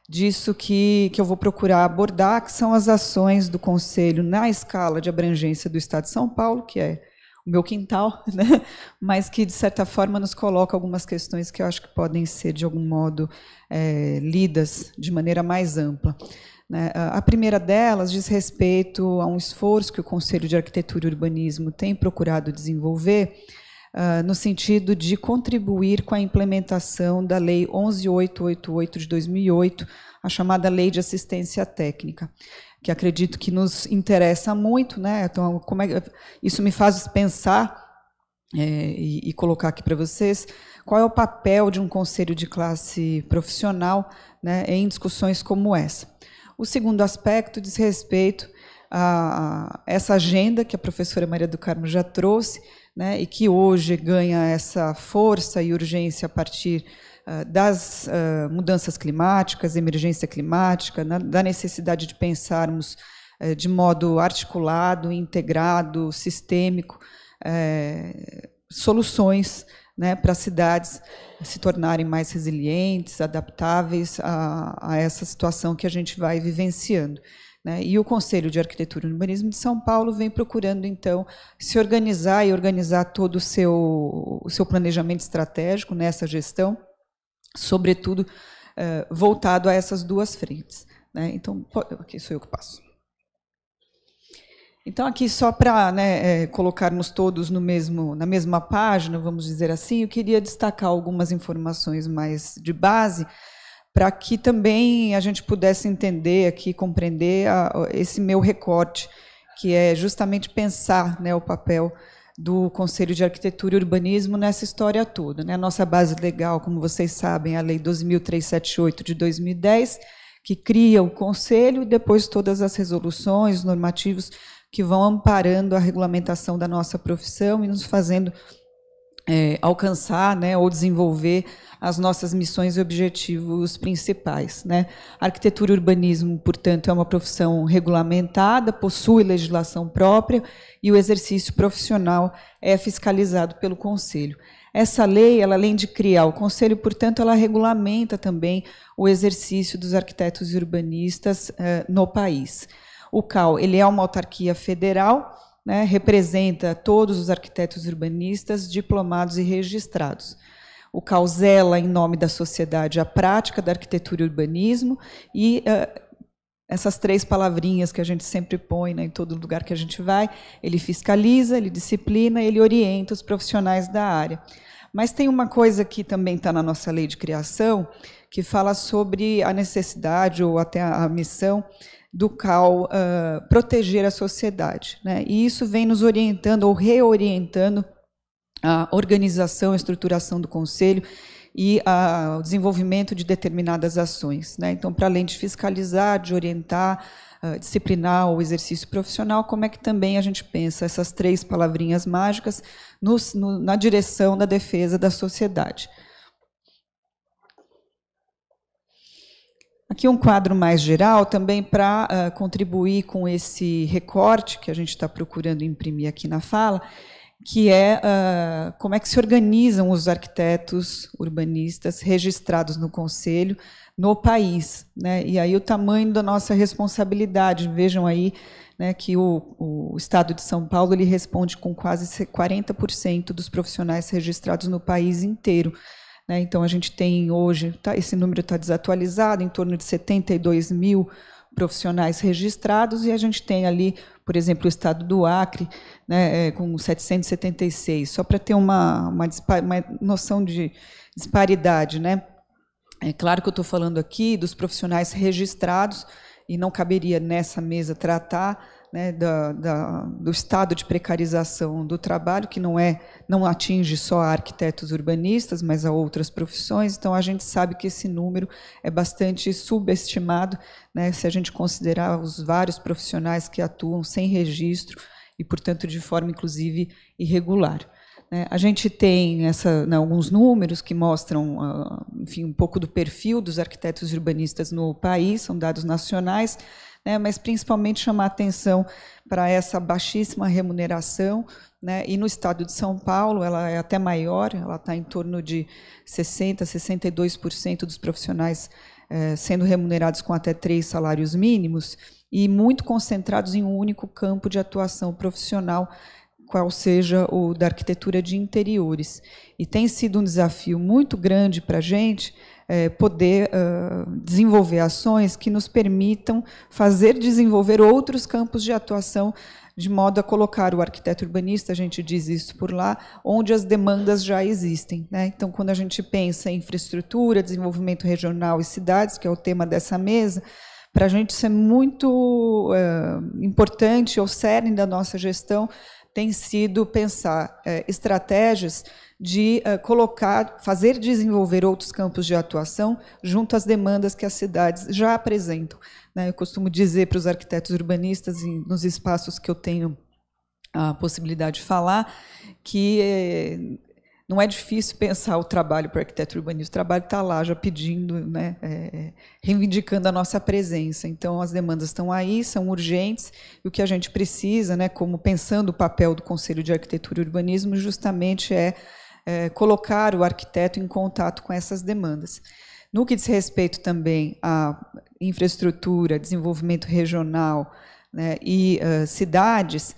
[SPEAKER 8] disso que eu vou procurar abordar, que são as ações do Conselho na escala de abrangência do Estado de São Paulo, que é o meu quintal, né? Mas que, de certa forma, nos coloca algumas questões que eu acho que podem ser, de algum modo, lidas de maneira mais ampla. Né? A primeira delas diz respeito a um esforço que o Conselho de Arquitetura e Urbanismo tem procurado desenvolver, no sentido de contribuir com a implementação da Lei 11.888 de 2008, a chamada Lei de Assistência Técnica, que acredito que nos interessa muito, né? Então, isso me faz pensar e colocar aqui para vocês qual é o papel de um conselho de classe profissional, né, em discussões como essa. O segundo aspecto diz respeito a essa agenda que a professora Maria do Carmo já trouxe, né, e que hoje ganha essa força e urgência a partir das mudanças climáticas, emergência climática, da necessidade de pensarmos de modo articulado, integrado, sistêmico, soluções, né, para as cidades se tornarem mais resilientes, adaptáveis a essa situação que a gente vai vivenciando. Né? E o Conselho de Arquitetura e Urbanismo de São Paulo vem procurando, então, se organizar e organizar todo o seu planejamento estratégico nessa gestão, sobretudo voltado a essas duas frentes. Né? Então, aqui sou eu que passo. Então, aqui, só para, né, colocarmos todos na mesma página, vamos dizer assim, eu queria destacar algumas informações mais de base, para que também a gente pudesse entender aqui, compreender esse meu recorte, que é justamente pensar, né, o papel do Conselho de Arquitetura e Urbanismo nessa história toda. Né? A nossa base legal, como vocês sabem, é a Lei 12.378 de 2010, que cria o Conselho, e depois todas as resoluções, normativos que vão amparando a regulamentação da nossa profissão e nos fazendo alcançar, né, ou desenvolver as nossas missões e objetivos principais. Né? A arquitetura e urbanismo, portanto, é uma profissão regulamentada, possui legislação própria e o exercício profissional é fiscalizado pelo Conselho. Essa lei, ela, além de criar o Conselho, portanto, ela regulamenta também o exercício dos arquitetos e urbanistas no país. O CAU, ele é uma autarquia federal, né, representa todos os arquitetos e urbanistas diplomados e registrados. O CAU zela, em nome da sociedade, a prática da arquitetura e urbanismo, e essas três palavrinhas que a gente sempre põe, né, em todo lugar que a gente vai, ele fiscaliza, ele disciplina, ele orienta os profissionais da área. Mas tem uma coisa que também está na nossa lei de criação, que fala sobre a necessidade, ou até a missão, do CAU proteger a sociedade. Né? E isso vem nos orientando, ou reorientando, a organização e estruturação do Conselho, e o desenvolvimento de determinadas ações, né? Então, para além de fiscalizar, de orientar, disciplinar o exercício profissional, como é que também a gente pensa essas 3 palavrinhas mágicas na direção da defesa da sociedade. Aqui um quadro mais geral, também para contribuir com esse recorte que a gente está procurando imprimir aqui na fala, que é como é que se organizam os arquitetos urbanistas registrados no Conselho no país, né? E aí o tamanho da nossa responsabilidade. Vejam aí, né, que o Estado de São Paulo ele responde com quase 40% dos profissionais registrados no país inteiro. Então, a gente tem hoje, esse número está desatualizado, em torno de 72 mil profissionais registrados, e a gente tem ali, por exemplo, o estado do Acre, né, com 776, só para ter uma noção de disparidade, né? É claro que eu estou falando aqui dos profissionais registrados, e não caberia nessa mesa tratar, né, do estado de precarização do trabalho, que não atinge só a arquitetos urbanistas, mas a outras profissões. Então, a gente sabe que esse número é bastante subestimado, né, se a gente considerar os vários profissionais que atuam sem registro e, portanto, de forma, inclusive, irregular. A gente tem alguns números que mostram, enfim, um pouco do perfil dos arquitetos urbanistas no país, são dados nacionais, né, mas principalmente chamar a atenção para essa baixíssima remuneração, né, e no estado de São Paulo ela é até maior, ela está em torno de 60%, 62% dos profissionais sendo remunerados com até 3 salários mínimos, e muito concentrados em um único campo de atuação profissional, qual seja o da arquitetura de interiores. E tem sido um desafio muito grande para a gente poder desenvolver ações que nos permitam fazer desenvolver outros campos de atuação, de modo a colocar o arquiteto urbanista, a gente diz isso por lá, onde as demandas já existem, né? Então, quando a gente pensa em infraestrutura, desenvolvimento regional e cidades, que é o tema dessa mesa, para a gente isso é muito importante, o cerne da nossa gestão tem sido pensar estratégias de fazer desenvolver outros campos de atuação junto às demandas que as cidades já apresentam, né? Eu costumo dizer para os arquitetos urbanistas, nos espaços que eu tenho a possibilidade de falar, que não é difícil pensar o trabalho para o arquiteto urbanista. O trabalho está lá já pedindo, né, reivindicando a nossa presença. Então, as demandas estão aí, são urgentes, e o que a gente precisa, né, como pensando o papel do Conselho de Arquitetura e Urbanismo, justamente colocar o arquiteto em contato com essas demandas. No que diz respeito também à infraestrutura, desenvolvimento regional, né, e cidades,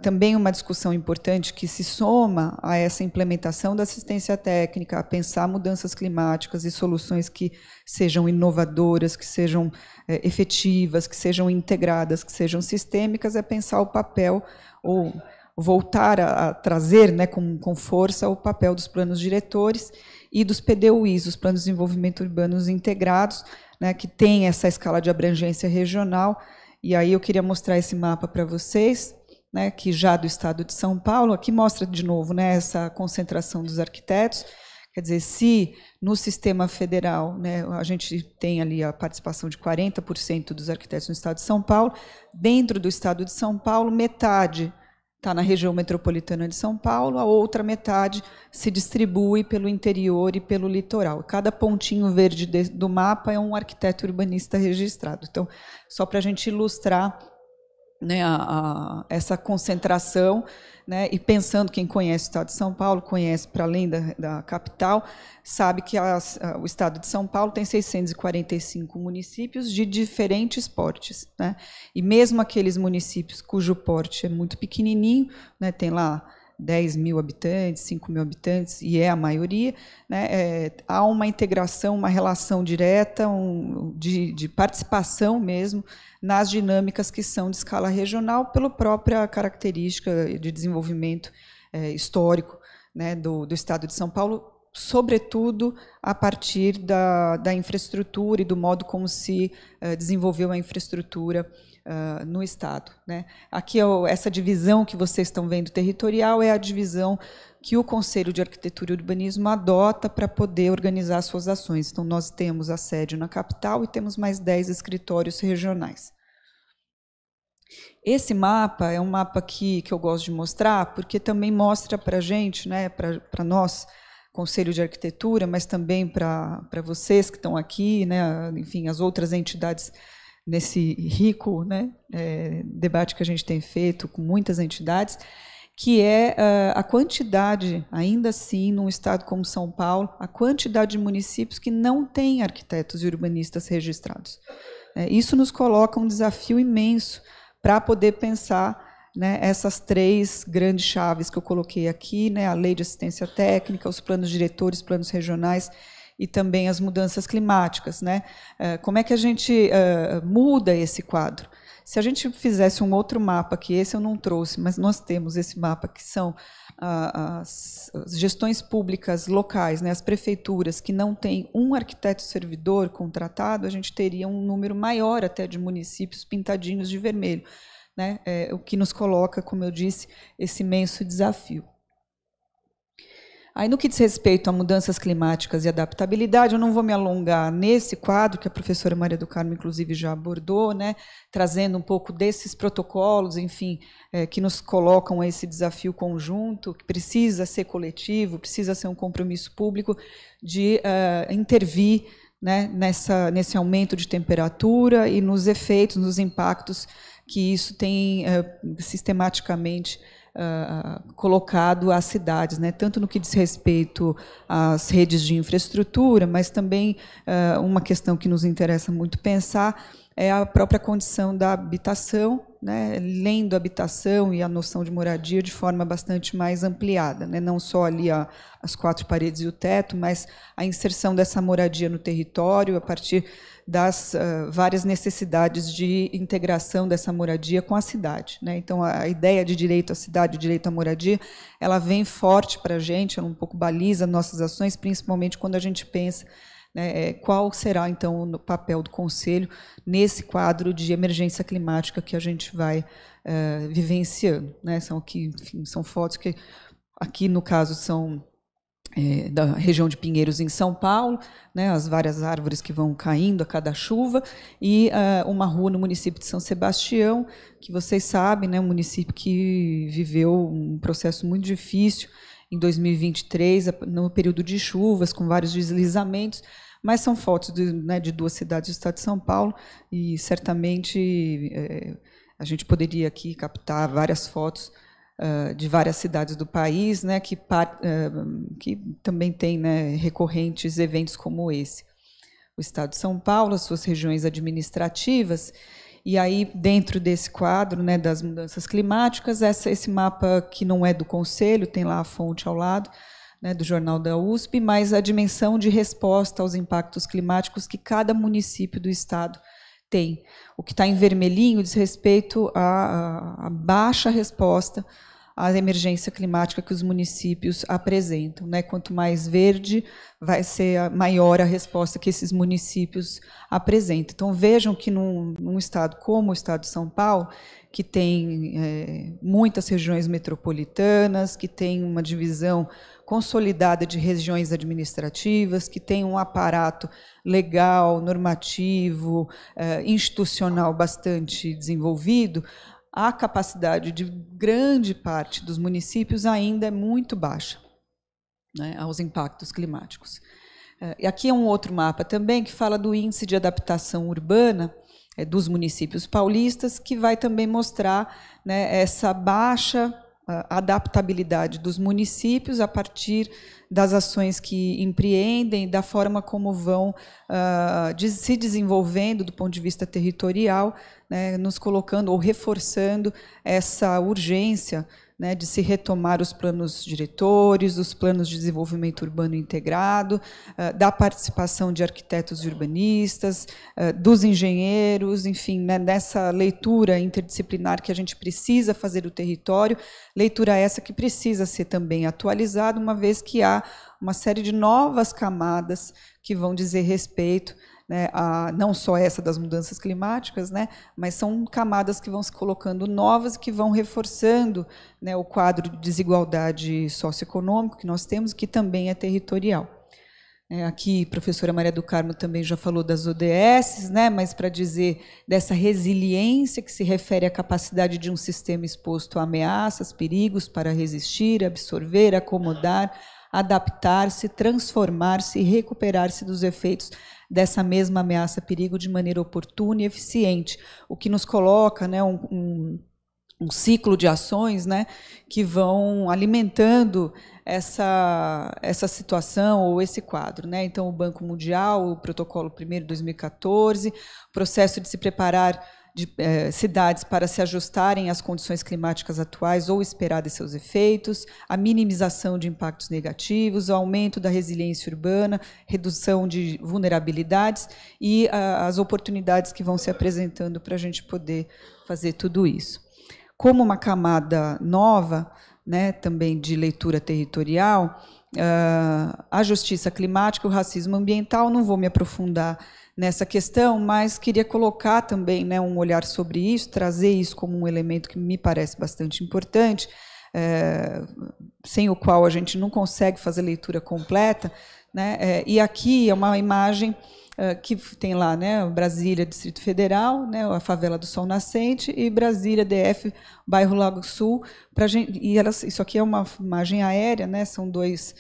[SPEAKER 8] também uma discussão importante que se soma a essa implementação da assistência técnica, a pensar mudanças climáticas e soluções que sejam inovadoras, que sejam efetivas, que sejam integradas, que sejam sistêmicas, é pensar o papel, ou voltar a trazer, né, com força o papel dos planos diretores e dos PDUIs, os Planos de Desenvolvimento Urbanos Integrados, né, que tem essa escala de abrangência regional. E aí eu queria mostrar esse mapa para vocês, né, que já do estado de São Paulo, aqui mostra de novo, né, essa concentração dos arquitetos. Quer dizer, se no sistema federal, né, a gente tem ali a participação de 40% dos arquitetos no estado de São Paulo, dentro do estado de São Paulo, metade está na região metropolitana de São Paulo, a outra metade se distribui pelo interior e pelo litoral. Cada pontinho verde do mapa é um arquiteto urbanista registrado. Então, só para a gente ilustrar, né, essa concentração, né, e pensando, quem conhece o estado de São Paulo, conhece para além da capital, sabe que o estado de São Paulo tem 645 municípios de diferentes portes, né, e mesmo aqueles municípios cujo porte é muito pequenininho, né, tem lá 10 mil habitantes, 5 mil habitantes, e é a maioria, né, há uma integração, uma relação direta, de participação mesmo nas dinâmicas que são de escala regional, pela própria característica de desenvolvimento histórico, né, do Estado de São Paulo, sobretudo a partir da infraestrutura e do modo como se desenvolveu a infraestrutura no Estado, né? Aqui, essa divisão que vocês estão vendo territorial é a divisão que o Conselho de Arquitetura e Urbanismo adota para poder organizar suas ações. Então, nós temos a sede na capital e temos mais 10 escritórios regionais. Esse mapa é um mapa que eu gosto de mostrar, porque também mostra para a gente, né, para nós, Conselho de Arquitetura, mas também para vocês que estão aqui, né, enfim, as outras entidades nesse rico, né, debate que a gente tem feito com muitas entidades, que é a quantidade, ainda assim, num estado como São Paulo, a quantidade de municípios que não têm arquitetos e urbanistas registrados. Isso nos coloca um desafio imenso para poder pensar, né, essas 3 grandes chaves que eu coloquei aqui, né, a lei de assistência técnica, os planos diretores, planos regionais e também as mudanças climáticas, né? Como é que a gente muda esse quadro? Se a gente fizesse um outro mapa, que esse eu não trouxe, mas nós temos esse mapa, que são as gestões públicas locais, né, as prefeituras que não têm um arquiteto servidor contratado, a gente teria um número maior até de municípios pintadinhos de vermelho, né, o que nos coloca, como eu disse, esse imenso desafio. Aí, no que diz respeito a mudanças climáticas e adaptabilidade, eu não vou me alongar nesse quadro, que a professora Maria do Carmo, inclusive, já abordou, né, trazendo um pouco desses protocolos, enfim, que nos colocam a esse desafio conjunto, que precisa ser coletivo, precisa ser um compromisso público de intervir, né, nesse aumento de temperatura e nos efeitos, nos impactos que isso tem sistematicamente colocado às cidades, né, tanto no que diz respeito às redes de infraestrutura, mas também uma questão que nos interessa muito pensar é a própria condição da habitação, né, lendo a habitação e a noção de moradia de forma bastante mais ampliada, né, não só ali as 4 paredes e o teto, mas a inserção dessa moradia no território a partir das várias necessidades de integração dessa moradia com a cidade, né? Então, a ideia de direito à cidade, direito à moradia, ela vem forte para a gente, ela um pouco baliza nossas ações, principalmente quando a gente pensa, né, qual será, então, o papel do Conselho nesse quadro de emergência climática que a gente vai vivenciando, né? Enfim, são fotos que, aqui, no caso, são da região de Pinheiros, em São Paulo, né, as várias árvores que vão caindo a cada chuva, e uma rua no município de São Sebastião, que vocês sabem, né, um município que viveu um processo muito difícil em 2023, no período de chuvas, com vários deslizamentos, mas são fotos de 2 cidades do estado de São Paulo, e certamente a gente poderia aqui captar várias fotos de várias cidades do país, né, que também tem, né, recorrentes eventos como esse. O Estado de São Paulo, as suas regiões administrativas, e aí, dentro desse quadro, né, das mudanças climáticas, esse mapa que não é do Conselho, tem lá a fonte ao lado, né, do jornal da USP, mas a dimensão de resposta aos impactos climáticos que cada município do Estado tem. O que está em vermelhinho diz respeito à baixa resposta à emergência climática que os municípios apresentam, né? Quanto mais verde, vai ser maior a resposta que esses municípios apresentam. Então, vejam que num estado como o estado de São Paulo, que tem muitas regiões metropolitanas, que tem uma divisão consolidada de regiões administrativas, que tem um aparato legal, normativo, institucional bastante desenvolvido, a capacidade de grande parte dos municípios ainda é muito baixa, né, aos impactos climáticos. E aqui é um outro mapa também que fala do índice de adaptação urbana dos municípios paulistas, que vai também mostrar, né, essa baixa adaptabilidade dos municípios a partir das ações que empreendem, da forma como vão se desenvolvendo do ponto de vista territorial, né, nos colocando ou reforçando essa urgência, né, de se retomar os planos diretores, os planos de desenvolvimento urbano integrado, da participação de arquitetos e urbanistas, dos engenheiros, enfim, né, dessa leitura interdisciplinar que a gente precisa fazer do território, leitura essa que precisa ser também atualizada, uma vez que há uma série de novas camadas que vão dizer respeito, né, não só essa das mudanças climáticas, né, mas são camadas que vão se colocando novas e que vão reforçando, né, o quadro de desigualdade socioeconômico que nós temos, que também é territorial. Aqui a professora Maria do Carmo também já falou das ODS, né, mas para dizer dessa resiliência que se refere à capacidade de um sistema exposto a ameaças, perigos para resistir, absorver, acomodar, adaptar-se, transformar-se e recuperar-se dos efeitos dessa mesma ameaça, perigo de maneira oportuna e eficiente, o que nos coloca, né, um ciclo de ações, né, que vão alimentando essa situação ou esse quadro, né? Então, o Banco Mundial, o Protocolo 1º de 2014, o processo de se preparar de cidades para se ajustarem às condições climáticas atuais ou esperar de seus efeitos, a minimização de impactos negativos, o aumento da resiliência urbana, redução de vulnerabilidades e as oportunidades que vão se apresentando para a gente poder fazer tudo isso. Como uma camada nova, né, também de leitura territorial, a justiça climática, o racismo ambiental, não vou me aprofundar nessa questão, mas queria colocar também, né, um olhar sobre isso, trazer isso como um elemento que me parece bastante importante, sem o qual a gente não consegue fazer leitura completa, né, e aqui é uma imagem que tem lá, né, Brasília, Distrito Federal, né, a favela do Sol Nascente, e Brasília, DF, bairro Lago Sul. Isso aqui é uma imagem aérea, né, são dois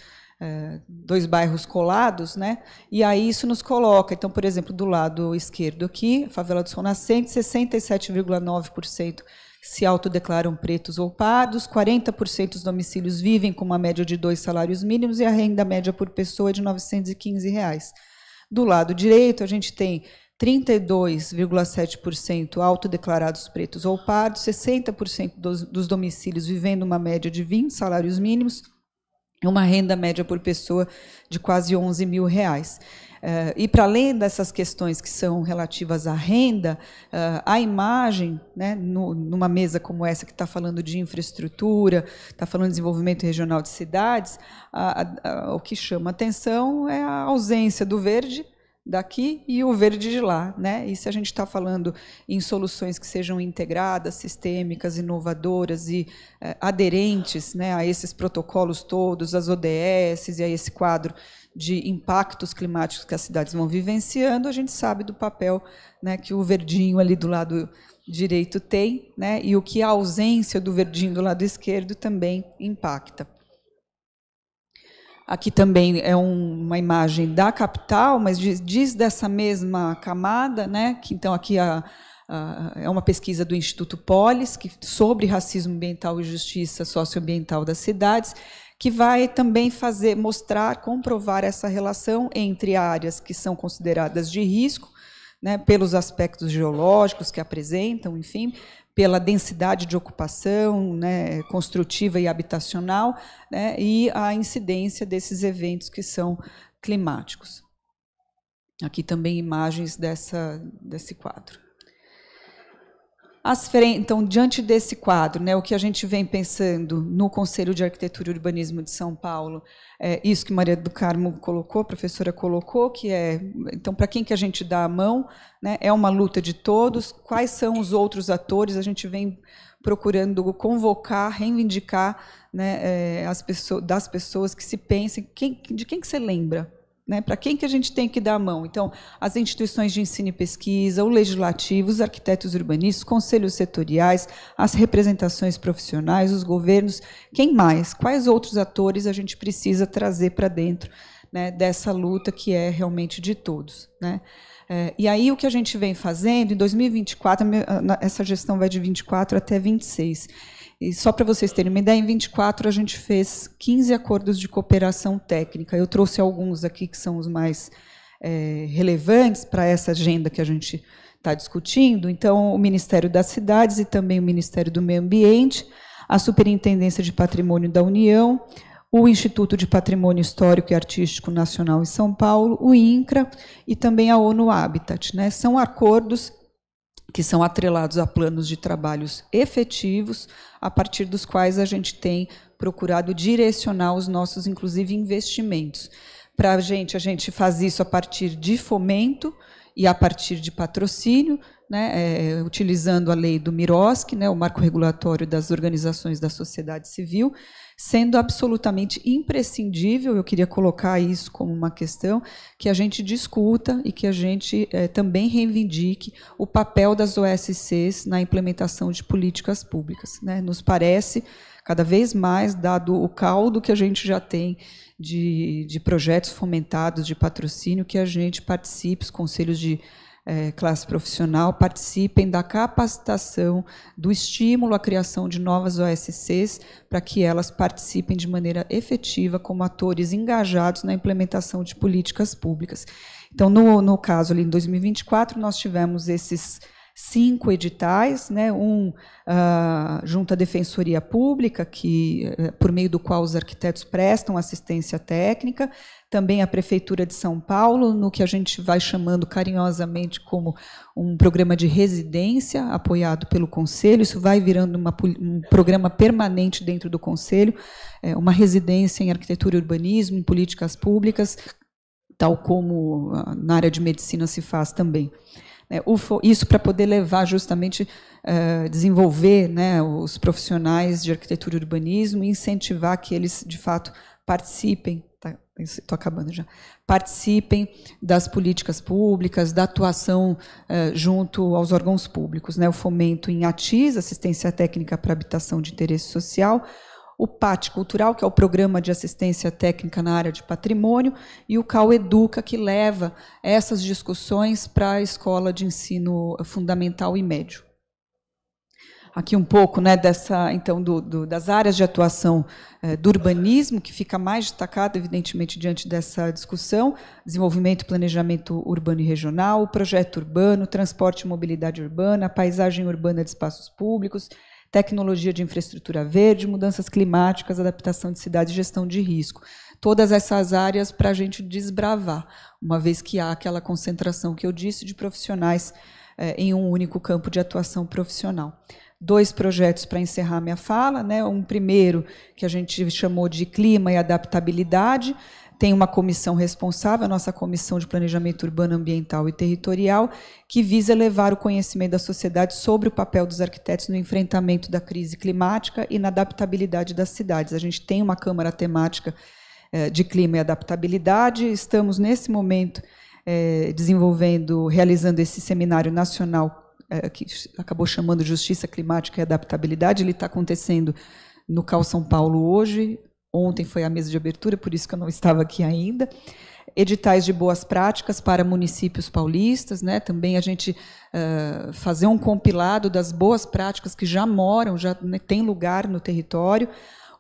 [SPEAKER 8] bairros colados, né, e aí isso nos coloca, então, por exemplo, do lado esquerdo aqui, a favela do Sol Nascente, 67,9% se autodeclaram pretos ou pardos, 40% dos domicílios vivem com uma média de 2 salários mínimos e a renda média por pessoa é de R$ 915. Do lado direito, a gente tem 32,7% autodeclarados pretos ou pardos, 60% dos domicílios vivendo uma média de 20 salários mínimos, e uma renda média por pessoa de quase R$ 11 mil. E, para além dessas questões que são relativas à renda, a imagem, né, numa mesa como essa, que está falando de infraestrutura, está falando de desenvolvimento regional de cidades, o que chama atenção é a ausência do verde daqui e o verde de lá, né? E se a gente está falando em soluções que sejam integradas, sistêmicas, inovadoras e aderentes, né, a esses protocolos todos, as ODS e a esse quadro de impactos climáticos que as cidades vão vivenciando, a gente sabe do papel, né, que o verdinho ali do lado direito tem, né, e o que a ausência do verdinho do lado esquerdo também impacta. Aqui também é uma imagem da capital, mas diz dessa mesma camada, né, que então aqui é uma pesquisa do Instituto Polis, sobre racismo ambiental e justiça socioambiental das cidades, que vai também comprovar essa relação entre áreas que são consideradas de risco, né, pelos aspectos geológicos que apresentam, enfim, pela densidade de ocupação, né, construtiva e habitacional, né, e a incidência desses eventos que são climáticos. Aqui também imagens desse quadro. Então, diante desse quadro, né, o que a gente vem pensando no Conselho de Arquitetura e Urbanismo de São Paulo, isso que Maria do Carmo colocou, a professora colocou, que então, para quem que a gente dá a mão, né, é uma luta de todos, quais são os outros atores, a gente vem procurando convocar, reivindicar, né, das pessoas que se pensem, de quem que você lembra? Né, para quem que a gente tem que dar a mão? Então, as instituições de ensino e pesquisa, o legislativo, os arquitetos urbanistas, conselhos setoriais, as representações profissionais, os governos, quem mais? Quais outros atores a gente precisa trazer para dentro, né, dessa luta que é realmente de todos, né? E aí o que a gente vem fazendo, em 2024, essa gestão vai de 24 até 26, e só para vocês terem uma ideia, em 24 a gente fez 15 acordos de cooperação técnica. Eu trouxe alguns aqui que são os mais relevantes para essa agenda que a gente está discutindo. Então, o Ministério das Cidades e também o Ministério do Meio Ambiente, a Superintendência de Patrimônio da União, o Instituto de Patrimônio Histórico e Artístico Nacional em São Paulo, o INCRA e também a ONU Habitat, né? São acordos que são atrelados a planos de trabalhos efetivos, a partir dos quais a gente tem procurado direcionar os nossos, inclusive, investimentos. Para a gente faz isso a partir de fomento e a partir de patrocínio, né, utilizando a lei do MIROSC, né, o Marco Regulatório das Organizações da Sociedade Civil, sendo absolutamente imprescindível, eu queria colocar isso como uma questão, que a gente discuta e que a gente também reivindique o papel das OSCs na implementação de políticas públicas, né. Nos parece, cada vez mais, dado o caldo que a gente já tem de projetos fomentados, de patrocínio, que a gente participe, os conselhos de classe profissional participem da capacitação, do estímulo à criação de novas OSCs, para que elas participem de maneira efetiva como atores engajados na implementação de políticas públicas. Então, no caso, ali em 2024, nós tivemos esses 5 editais, né, junto à Defensoria Pública, por meio do qual os arquitetos prestam assistência técnica, também a Prefeitura de São Paulo, no que a gente vai chamando carinhosamente como um programa de residência, apoiado pelo Conselho. Isso vai virando um programa permanente dentro do Conselho, uma residência em arquitetura e urbanismo, em políticas públicas, tal como na área de medicina se faz também. Isso para poder levar justamente, desenvolver, né, os profissionais de arquitetura e urbanismo e incentivar que eles, de fato, participem, estou acabando já, participem das políticas públicas, da atuação junto aos órgãos públicos, né, o fomento em ATIS, assistência técnica para habitação de interesse social, o PAT Cultural, que é o Programa de Assistência Técnica na área de patrimônio, e o CAU Educa, que leva essas discussões para a escola de ensino fundamental e médio. Aqui um pouco, né, então, das áreas de atuação do urbanismo, que fica mais destacado, evidentemente, diante dessa discussão: desenvolvimento e planejamento urbano e regional, projeto urbano, transporte e mobilidade urbana, paisagem urbana de espaços públicos, tecnologia de infraestrutura verde, mudanças climáticas, adaptação de cidades e gestão de risco. Todas essas áreas para a gente desbravar, uma vez que há aquela concentração que eu disse de profissionais em um único campo de atuação profissional. 2 projetos para encerrar minha fala, né? Um primeiro, que a gente chamou de clima e adaptabilidade, tem uma comissão responsável, a nossa Comissão de Planejamento Urbano, Ambiental e Territorial, que visa levar o conhecimento da sociedade sobre o papel dos arquitetos no enfrentamento da crise climática e na adaptabilidade das cidades. A gente tem uma Câmara Temática de Clima e Adaptabilidade, estamos, nesse momento, realizando esse seminário nacional, que acabou chamando Justiça Climática e Adaptabilidade. Ele está acontecendo no CAU São Paulo hoje. Ontem foi a mesa de abertura, por isso que eu não estava aqui ainda. Editais de boas práticas para municípios paulistas, né? Também a gente fazer um compilado das boas práticas que já têm lugar no território.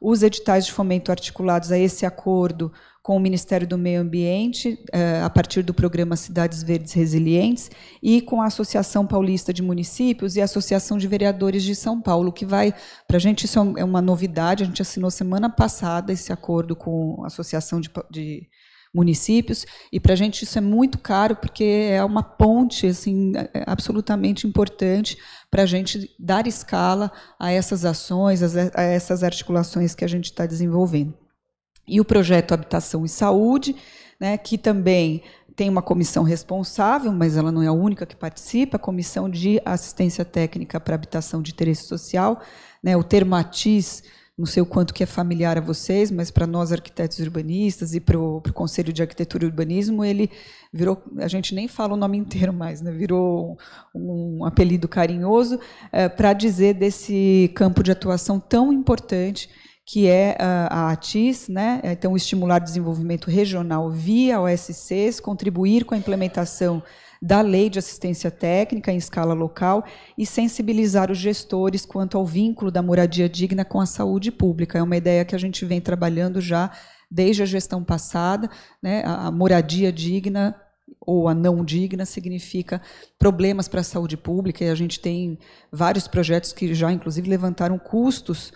[SPEAKER 8] Os editais de fomento articulados a esse acordo com o Ministério do Meio Ambiente, a partir do programa Cidades Verdes Resilientes, e com a Associação Paulista de Municípios e a Associação de Vereadores de São Paulo, que vai, para a gente isso é uma novidade, a gente assinou semana passada esse acordo com a Associação de Municípios, e para a gente isso é muito caro, porque é uma ponte assim, absolutamente importante para a gente dar escala a essas ações, a essas articulações que a gente está desenvolvendo. E o projeto Habitação e Saúde, né, que também tem uma comissão responsável, mas ela não é a única que participa, a Comissão de Assistência Técnica para Habitação de Interesse Social, né, o termo ATIS, não sei o quanto que é familiar a vocês, mas para nós arquitetos urbanistas e para o Conselho de Arquitetura e Urbanismo, ele virou, a gente nem fala o nome inteiro mais, né, virou um apelido carinhoso para dizer desse campo de atuação tão importante que é a ATIS, né? Então, estimular o desenvolvimento regional via OSCs, contribuir com a implementação da Lei de Assistência Técnica em escala local e sensibilizar os gestores quanto ao vínculo da moradia digna com a saúde pública. É uma ideia que a gente vem trabalhando já desde a gestão passada, né? A moradia digna ou a não digna significa problemas para a saúde pública, e a gente tem vários projetos que já, inclusive, levantaram custos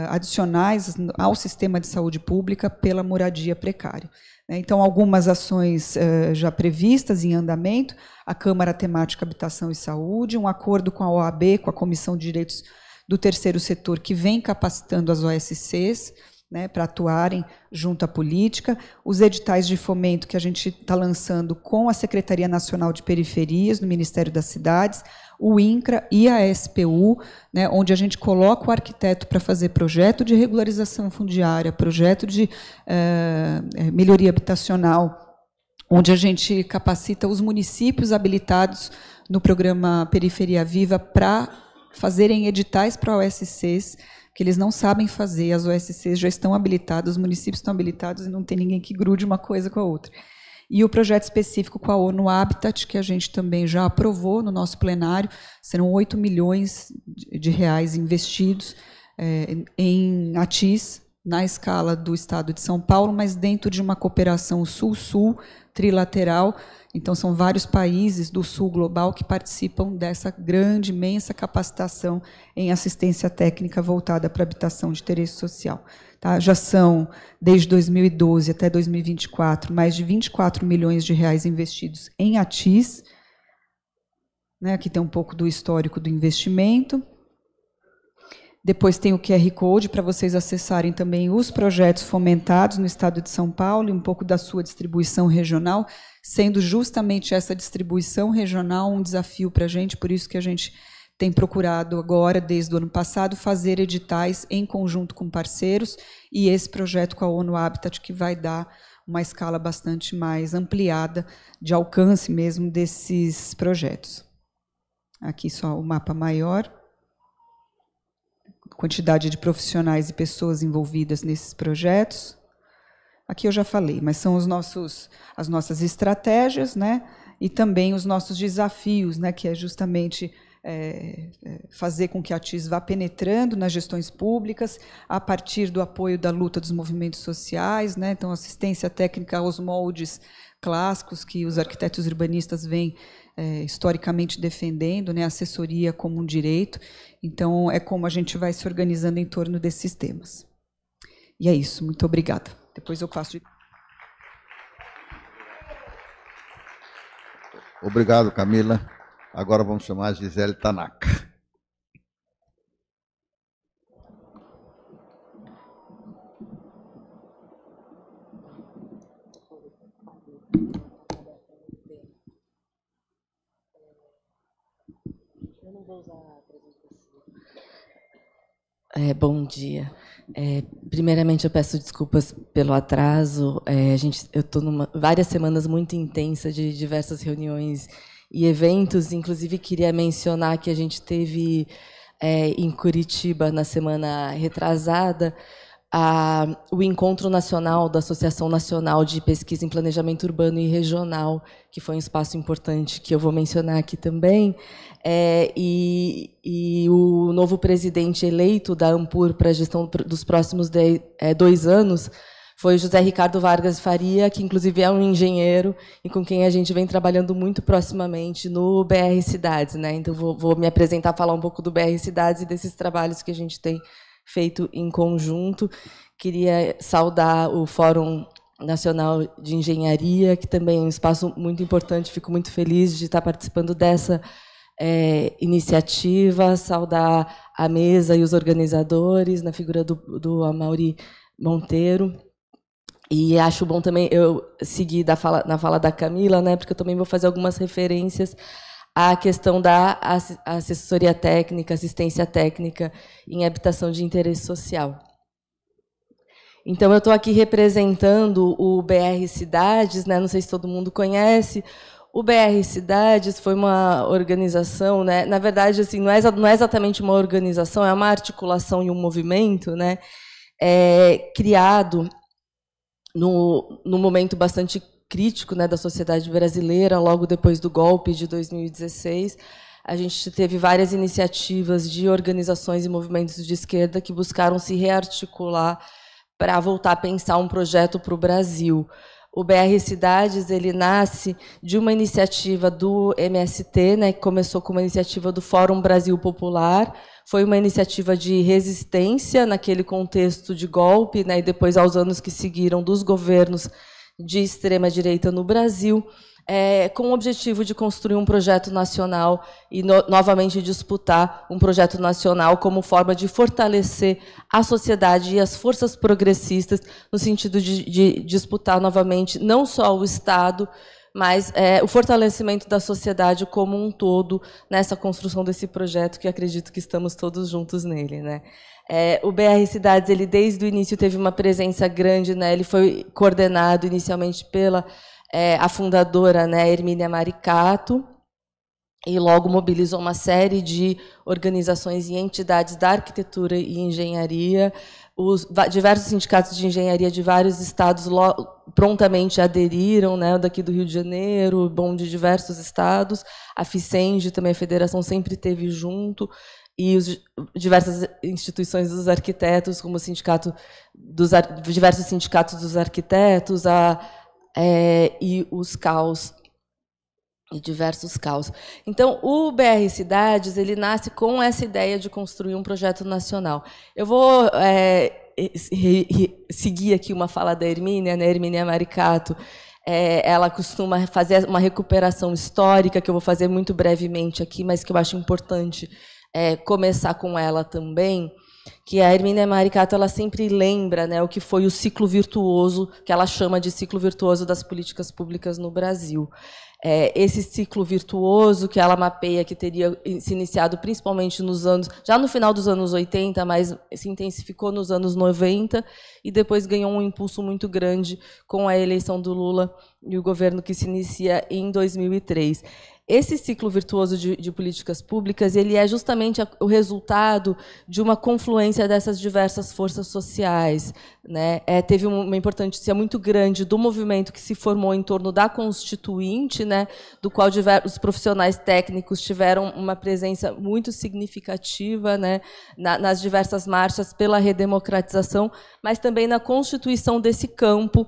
[SPEAKER 8] adicionais ao sistema de saúde pública pela moradia precária. Então, algumas ações já previstas em andamento, a Câmara Temática Habitação e Saúde, um acordo com a OAB, com a Comissão de Direitos do Terceiro Setor, que vem capacitando as OSCs, né, para atuarem junto à política, os editais de fomento que a gente está lançando com a Secretaria Nacional de Periferias, no Ministério das Cidades, o INCRA e a SPU, né, onde a gente coloca o arquiteto para fazer projeto de regularização fundiária, projeto de melhoria habitacional, onde a gente capacita os municípios habilitados no programa Periferia Viva para fazerem editais para OSCs, que eles não sabem fazer, as OSCs já estão habilitadas, os municípios estão habilitados e não tem ninguém que grude uma coisa com a outra. E o projeto específico com a ONU Habitat, que a gente também já aprovou no nosso plenário, serão 8 milhões de reais investidos em ATIS, na escala do Estado de São Paulo, mas dentro de uma cooperação Sul-Sul, trilateral. Então, são vários países do Sul global que participam dessa grande, imensa capacitação em assistência técnica voltada para a habitação de interesse social. Tá? Já são, desde 2012 até 2024, mais de 24 milhões de reais investidos em ATIS. Né? Aqui tem um pouco do histórico do investimento. Depois tem o QR Code para vocês acessarem também os projetos fomentados no Estado de São Paulo e um pouco da sua distribuição regional, sendo justamente essa distribuição regional um desafio para a gente, por isso que a gente tem procurado agora, desde o ano passado, fazer editais em conjunto com parceiros, e esse projeto com a ONU Habitat, que vai dar uma escala bastante mais ampliada de alcance mesmo desses projetos. Aqui só o mapa maior. Quantidade de profissionais e pessoas envolvidas nesses projetos. Aqui eu já falei, mas são as nossas estratégias, né? E também os nossos desafios, né? Que é justamente fazer com que a ATIS vá penetrando nas gestões públicas, a partir do apoio da luta dos movimentos sociais, né? Então, assistência técnica aos moldes clássicos que os arquitetos urbanistas vêm historicamente defendendo, né, assessoria como um direito. Então, é como a gente vai se organizando em torno desses temas. E é isso, muito obrigada. Depois eu passo de...
[SPEAKER 5] Obrigado, Camila. Agora vamos chamar a Gisele Tanaka.
[SPEAKER 9] Bom dia. Primeiramente, eu peço desculpas pelo atraso. Eu estou várias semanas muito intensas de diversas reuniões e eventos. Inclusive, queria mencionar que a gente teve em Curitiba, na semana retrasada, o Encontro Nacional da Associação Nacional de Pesquisa em Planejamento Urbano e Regional, que foi um espaço importante que eu vou mencionar aqui também. E o novo presidente eleito da Ampur para a gestão dos próximos 2 anos foi José Ricardo Vargas Faria, que inclusive é um engenheiro e com quem a gente vem trabalhando muito proximamente no BR Cidades, né? Então vou me apresentar, falar um pouco do BR Cidades e desses trabalhos que a gente tem feito em conjunto. Queria saudar o Fórum Nacional de Engenharia, que também é um espaço muito importante. Fico muito feliz de estar participando dessa iniciativa, saudar a mesa e os organizadores, na figura do Amaury Monteiro. E acho bom também eu seguir na fala da Camila, né, porque eu também vou fazer algumas referências à questão da assessoria técnica, assistência técnica em habitação de interesse social. Então, eu estou aqui representando o BR Cidades, né, não sei se todo mundo conhece. O BR Cidades foi uma organização, né, na verdade, assim, não é exatamente uma organização, é uma articulação e um movimento, né, criado no momento bastante crítico, né, da sociedade brasileira, logo depois do golpe de 2016. A gente teve várias iniciativas de organizações e movimentos de esquerda que buscaram se rearticular para voltar a pensar um projeto para o Brasil. O BR Cidades ele nasce de uma iniciativa do MST, né, que começou com uma iniciativa do Fórum Brasil Popular. Foi uma iniciativa de resistência naquele contexto de golpe, né, e depois, aos anos que seguiram, dos governos de extrema-direita no Brasil, com o objetivo de construir um projeto nacional e, novamente, disputar um projeto nacional como forma de fortalecer a sociedade e as forças progressistas, no sentido de disputar, novamente, não só o Estado, mas o fortalecimento da sociedade como um todo nessa construção desse projeto, que acredito que estamos todos juntos nele, né? O BR Cidades, ele desde o início teve uma presença grande, né? Ele foi coordenado inicialmente pela a fundadora, né, Hermínia Maricato, e logo mobilizou uma série de organizações e entidades da arquitetura e engenharia. Os diversos sindicatos de engenharia de vários estados prontamente aderiram, né, daqui do Rio de Janeiro, bom, de diversos estados. A FICENG, também a federação, sempre esteve junto, e diversas instituições dos arquitetos, como o sindicato diversos sindicatos dos arquitetos, e os CAUs, e diversos CAUs. Então, o BR Cidades, ele nasce com essa ideia de construir um projeto nacional. Eu vou seguir aqui uma fala da Hermínia, né, Hermínia Maricato. Ela costuma fazer uma recuperação histórica, que eu vou fazer muito brevemente aqui, mas que eu acho importante começar com ela também, que a Hermínia Maricato, ela sempre lembra, né, o que foi o ciclo virtuoso, que ela chama de ciclo virtuoso das políticas públicas no Brasil. Esse ciclo virtuoso que ela mapeia, que teria se iniciado principalmente já no final dos anos 80, mas se intensificou nos anos 90, e depois ganhou um impulso muito grande com a eleição do Lula e o governo que se inicia em 2003. Esse ciclo virtuoso de políticas públicas, ele é justamente o resultado de uma confluência dessas diversas forças sociais, né? Teve uma importância muito grande do movimento que se formou em torno da Constituinte, né? Do qual os profissionais técnicos tiveram uma presença muito significativa, né? Nas diversas marchas pela redemocratização, mas também na constituição desse campo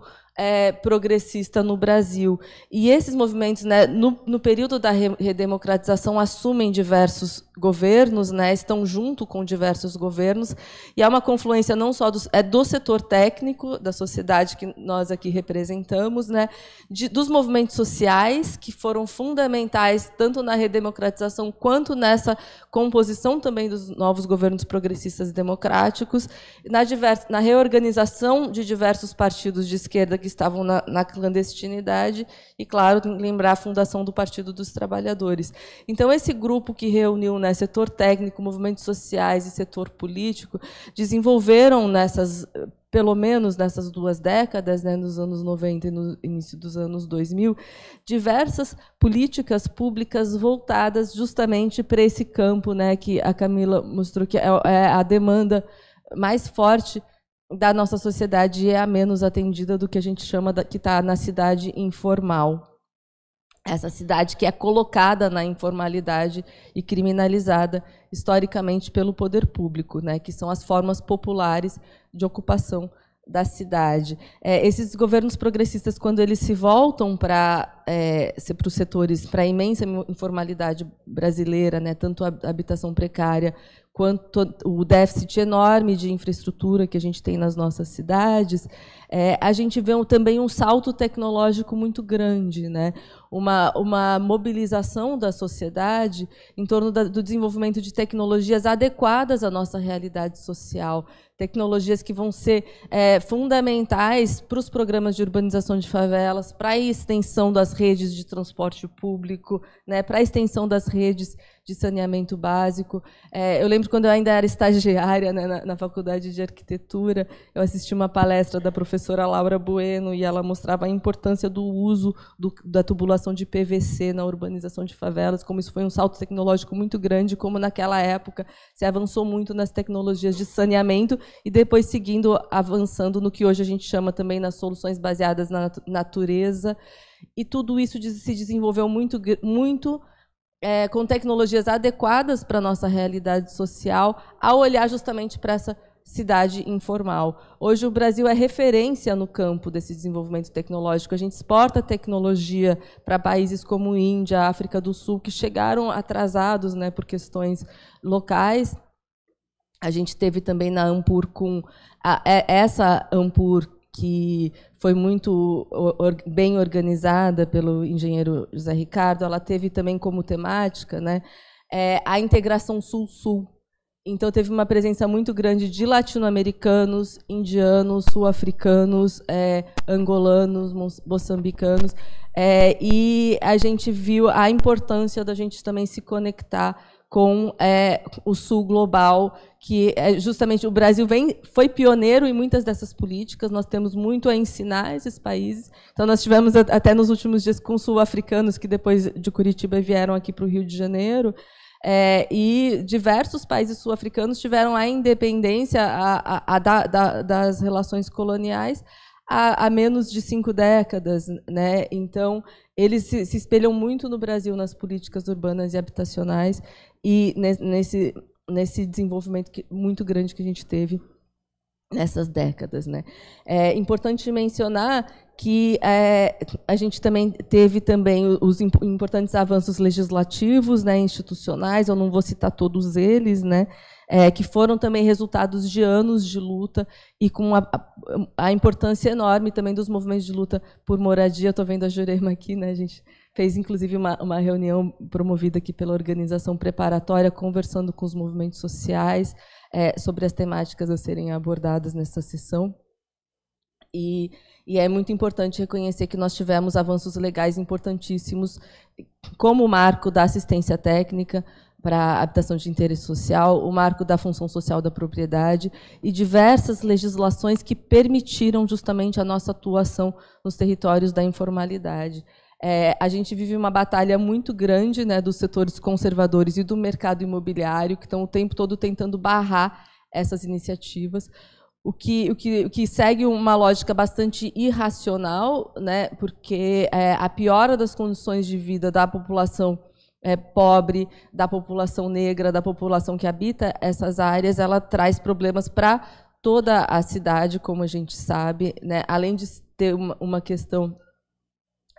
[SPEAKER 9] progressista no Brasil. E esses movimentos, né, no período da redemocratização, assumem diversos governos, né, estão junto com diversos governos, e há uma confluência não só do setor técnico da sociedade que nós aqui representamos, né, dos movimentos sociais, que foram fundamentais tanto na redemocratização quanto nessa composição também dos novos governos progressistas democráticos, na reorganização de diversos partidos de esquerda que estavam na clandestinidade, e, claro, lembrar a fundação do Partido dos Trabalhadores. Então, esse grupo que reuniu, né, setor técnico, movimentos sociais e setor político, desenvolveram pelo menos nessas 2 décadas, né, nos anos 90 e no início dos anos 2000, diversas políticas públicas voltadas justamente para esse campo, né, que a Camila mostrou que é a demanda mais forte da nossa sociedade, e é a menos atendida do que a gente chama que está na cidade informal. Essa cidade que é colocada na informalidade e criminalizada historicamente pelo poder público, né, que são as formas populares de ocupação da cidade. Esses governos progressistas, quando eles se voltam para os setores, para a imensa informalidade brasileira, né, tanto a habitação precária quanto o déficit enorme de infraestrutura que a gente tem nas nossas cidades, a gente vê também um salto tecnológico muito grande, né? Uma mobilização da sociedade em torno do desenvolvimento de tecnologias adequadas à nossa realidade social, tecnologias que vão ser fundamentais para os programas de urbanização de favelas, para a extensão das redes de transporte público, né, para a extensão das redes de saneamento básico. Eu lembro quando eu ainda era estagiária, né, na Faculdade de Arquitetura, eu assisti uma palestra da professora Laura Bueno, e ela mostrava a importância do uso da tubulação de PVC na urbanização de favelas, como isso foi um salto tecnológico muito grande, como naquela época se avançou muito nas tecnologias de saneamento, e depois avançando no que hoje a gente chama também nas soluções baseadas na natureza. E tudo isso se desenvolveu muito com tecnologias adequadas para a nossa realidade social, ao olhar justamente para essa cidade informal. Hoje o Brasil é referência no campo desse desenvolvimento tecnológico. A gente exporta tecnologia para países como Índia, África do Sul, que chegaram atrasados, né, por questões locais. A gente teve também na Ampur essa Ampur que foi muito bem organizada pelo engenheiro José Ricardo, ela teve também como temática, né, a integração Sul-Sul. Então, teve uma presença muito grande de latino-americanos, indianos, sul-africanos, angolanos, moçambicanos, e a gente viu a importância da gente também se conectar com o Sul global, que justamente o Brasil foi pioneiro em muitas dessas políticas, nós temos muito a ensinar esses países. Então, nós tivemos até nos últimos dias com sul-africanos que depois de Curitiba vieram aqui para o Rio de Janeiro, e diversos países sul-africanos tiveram a independência das relações coloniais há menos de 5 décadas, né? Então, eles se espelham muito no Brasil nas políticas urbanas e habitacionais e nesse desenvolvimento muito grande que a gente teve nessas décadas, né? É importante mencionar que a gente também teve os importantes avanços legislativos, né, institucionais, eu não vou citar todos eles, né, que foram também resultados de anos de luta e com a importância enorme também dos movimentos de luta por moradia. Estou vendo a Jurema aqui, né, a gente fez, inclusive, uma reunião promovida aqui pela organização preparatória, conversando com os movimentos sociais sobre as temáticas a serem abordadas nessa sessão. E é muito importante reconhecer que nós tivemos avanços legais importantíssimos, como o marco da assistência técnica para a habitação de interesse social, o marco da função social da propriedade e diversas legislações que permitiram justamente a nossa atuação nos territórios da informalidade. A gente vive uma batalha muito grande, né, dos setores conservadores e do mercado imobiliário, que estão o tempo todo tentando barrar essas iniciativas, o que segue uma lógica bastante irracional, né, porque a piora das condições de vida da população pobre, da população negra, da população que habita essas áreas, ela traz problemas para toda a cidade, como a gente sabe, né, além de ter uma questão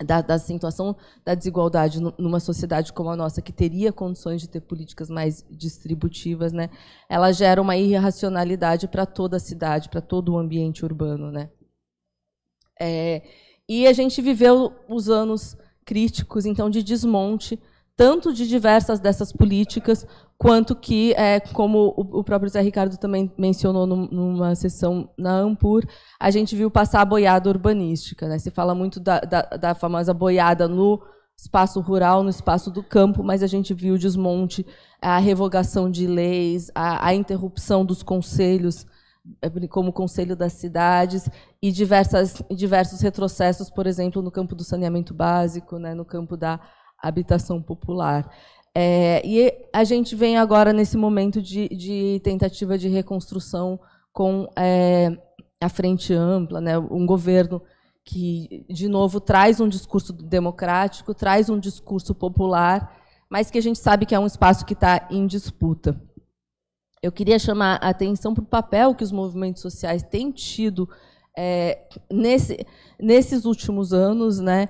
[SPEAKER 9] da situação da desigualdade numa sociedade como a nossa, que teria condições de ter políticas mais distributivas, né, ela gera uma irracionalidade para toda a cidade, para todo o ambiente urbano, né. E a gente viveu os anos críticos, então, de desmonte, tanto de diversas dessas políticas, quanto que, como o próprio Zé Ricardo também mencionou numa sessão na Ampur, a gente viu passar a boiada urbanística, né? Se fala muito da famosa boiada no espaço rural, no espaço do campo, mas a gente viu o desmonte, a revogação de leis, a interrupção dos conselhos, como o Conselho das Cidades, e diversos retrocessos, por exemplo, no campo do saneamento básico, né, no campo da habitação popular. E a gente vem agora nesse momento de tentativa de reconstrução com a Frente Ampla, né, um governo que, de novo, traz um discurso democrático, traz um discurso popular, mas que a gente sabe que é um espaço que está em disputa. Eu queria chamar a atenção para o papel que os movimentos sociais têm tido nesses últimos anos, né,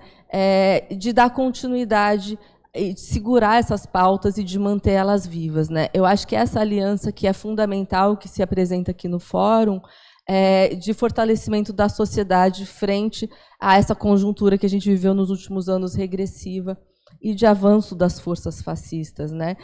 [SPEAKER 9] de dar continuidade, de segurar essas pautas e de manter elas vivas, né. Eu acho que essa aliança que é fundamental, que se apresenta aqui no fórum, de fortalecimento da sociedade frente a essa conjuntura que a gente viveu nos últimos anos regressiva e de avanço das forças fascistas, né.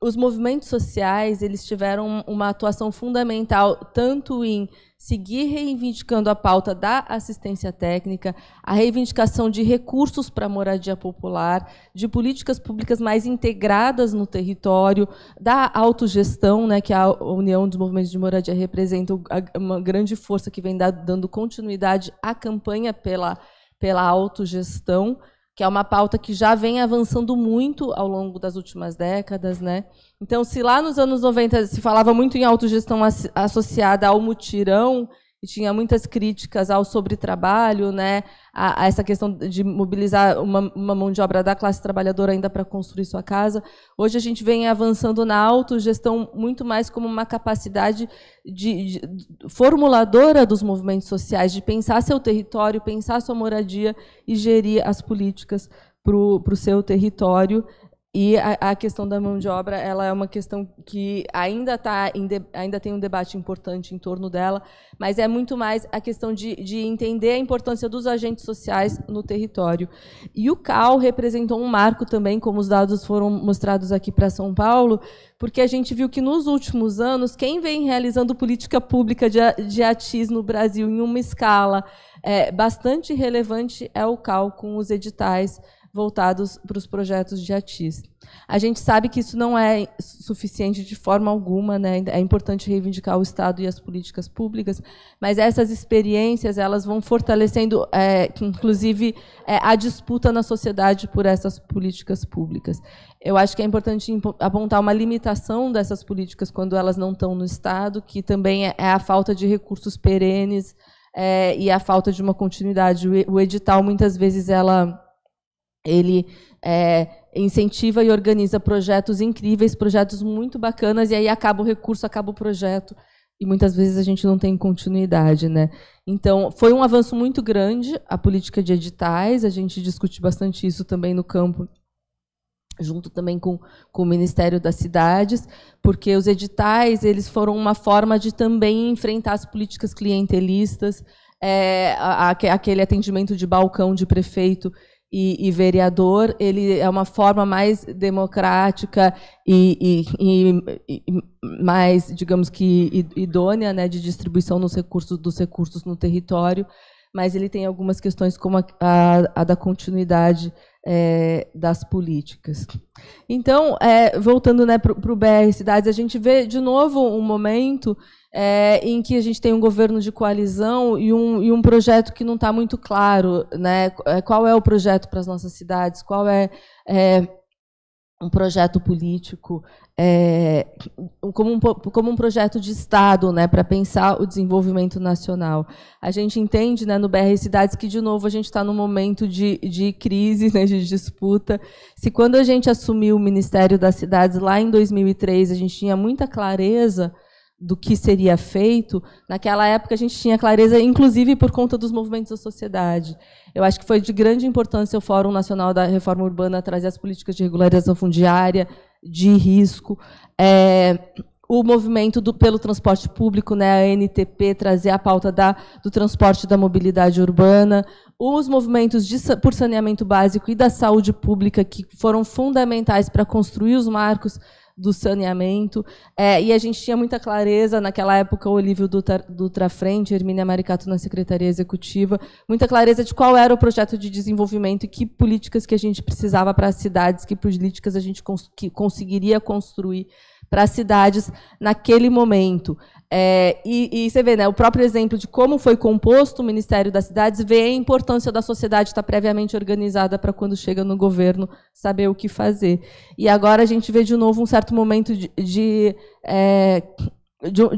[SPEAKER 9] Os movimentos sociais, eles tiveram uma atuação fundamental tanto em seguir reivindicando a pauta da assistência técnica, a reivindicação de recursos para a moradia popular, de políticas públicas mais integradas no território, da autogestão, né, que a União dos Movimentos de Moradia representa uma grande força que vem dando continuidade à campanha pela autogestão, que é uma pauta que já vem avançando muito ao longo das últimas décadas, né? Então, se lá nos anos 90 se falava muito em autogestão associada ao mutirão, e tinha muitas críticas ao sobretrabalho, né, a essa questão de mobilizar uma mão de obra da classe trabalhadora ainda para construir sua casa, hoje a gente vem avançando na autogestão muito mais como uma capacidade de formuladora dos movimentos sociais, de pensar seu território, pensar sua moradia e gerir as políticas para o seu território, E a questão da mão de obra, ela é uma questão que ainda tem um debate importante em torno dela, mas é muito mais a questão de entender a importância dos agentes sociais no território. E o CAL representou um marco também, como os dados foram mostrados aqui para São Paulo, porque a gente viu que, nos últimos anos, quem vem realizando política pública de ATIS no Brasil em uma escala bastante relevante é o CAL, com os editais voltados para os projetos de ATIS. A gente sabe que isso não é suficiente de forma alguma, né? É importante reivindicar o Estado e as políticas públicas, mas essas experiências elas vão fortalecendo, inclusive, a disputa na sociedade por essas políticas públicas. Eu acho que é importante apontar uma limitação dessas políticas quando elas não estão no Estado, que também é a falta de recursos perenes e a falta de uma continuidade. O edital, muitas vezes, ele incentiva e organiza projetos incríveis, projetos muito bacanas, e aí acaba o recurso, acaba o projeto, e muitas vezes a gente não tem continuidade, né? Então, foi um avanço muito grande a política de editais, a gente discute bastante isso também no campo, junto também com o Ministério das Cidades, porque os editais eles foram uma forma de também enfrentar as políticas clientelistas, aquele atendimento de balcão de prefeito e vereador, ele é uma forma mais democrática e mais, digamos que, idônea, né, de distribuição dos recursos no território, mas ele tem algumas questões como a da continuidade das políticas. Então, voltando, né, para o BR Cidades, a gente vê de novo um momento em que a gente tem um governo de coalizão e um projeto que não está muito claro, né? Qual é o projeto para as nossas cidades? Qual é um projeto político, como um projeto de Estado, né, para pensar o desenvolvimento nacional. A gente entende, né, no BR Cidades que, de novo, a gente está num momento de crise, né, de disputa. Se quando a gente assumiu o Ministério das Cidades, lá em 2003, a gente tinha muita clareza do que seria feito, naquela época a gente tinha clareza, inclusive por conta dos movimentos da sociedade. Eu acho que foi de grande importância o Fórum Nacional da Reforma Urbana trazer as políticas de regularização fundiária, de risco, o movimento pelo transporte público, né, a ANTP, trazer a pauta do transporte e da mobilidade urbana, os movimentos por saneamento básico e da saúde pública, que foram fundamentais para construir os marcos do saneamento, e a gente tinha muita clareza, naquela época, o Olívio Dutra à frente, Hermínia Maricato na Secretaria Executiva, muita clareza de qual era o projeto de desenvolvimento e que políticas que a gente precisava para as cidades, que políticas a gente conseguiria construir para as cidades naquele momento. E você vê, né, o próprio exemplo de como foi composto o Ministério das Cidades, vê a importância da sociedade estar previamente organizada para, quando chega no governo, saber o que fazer. E agora a gente vê, de novo, um certo momento de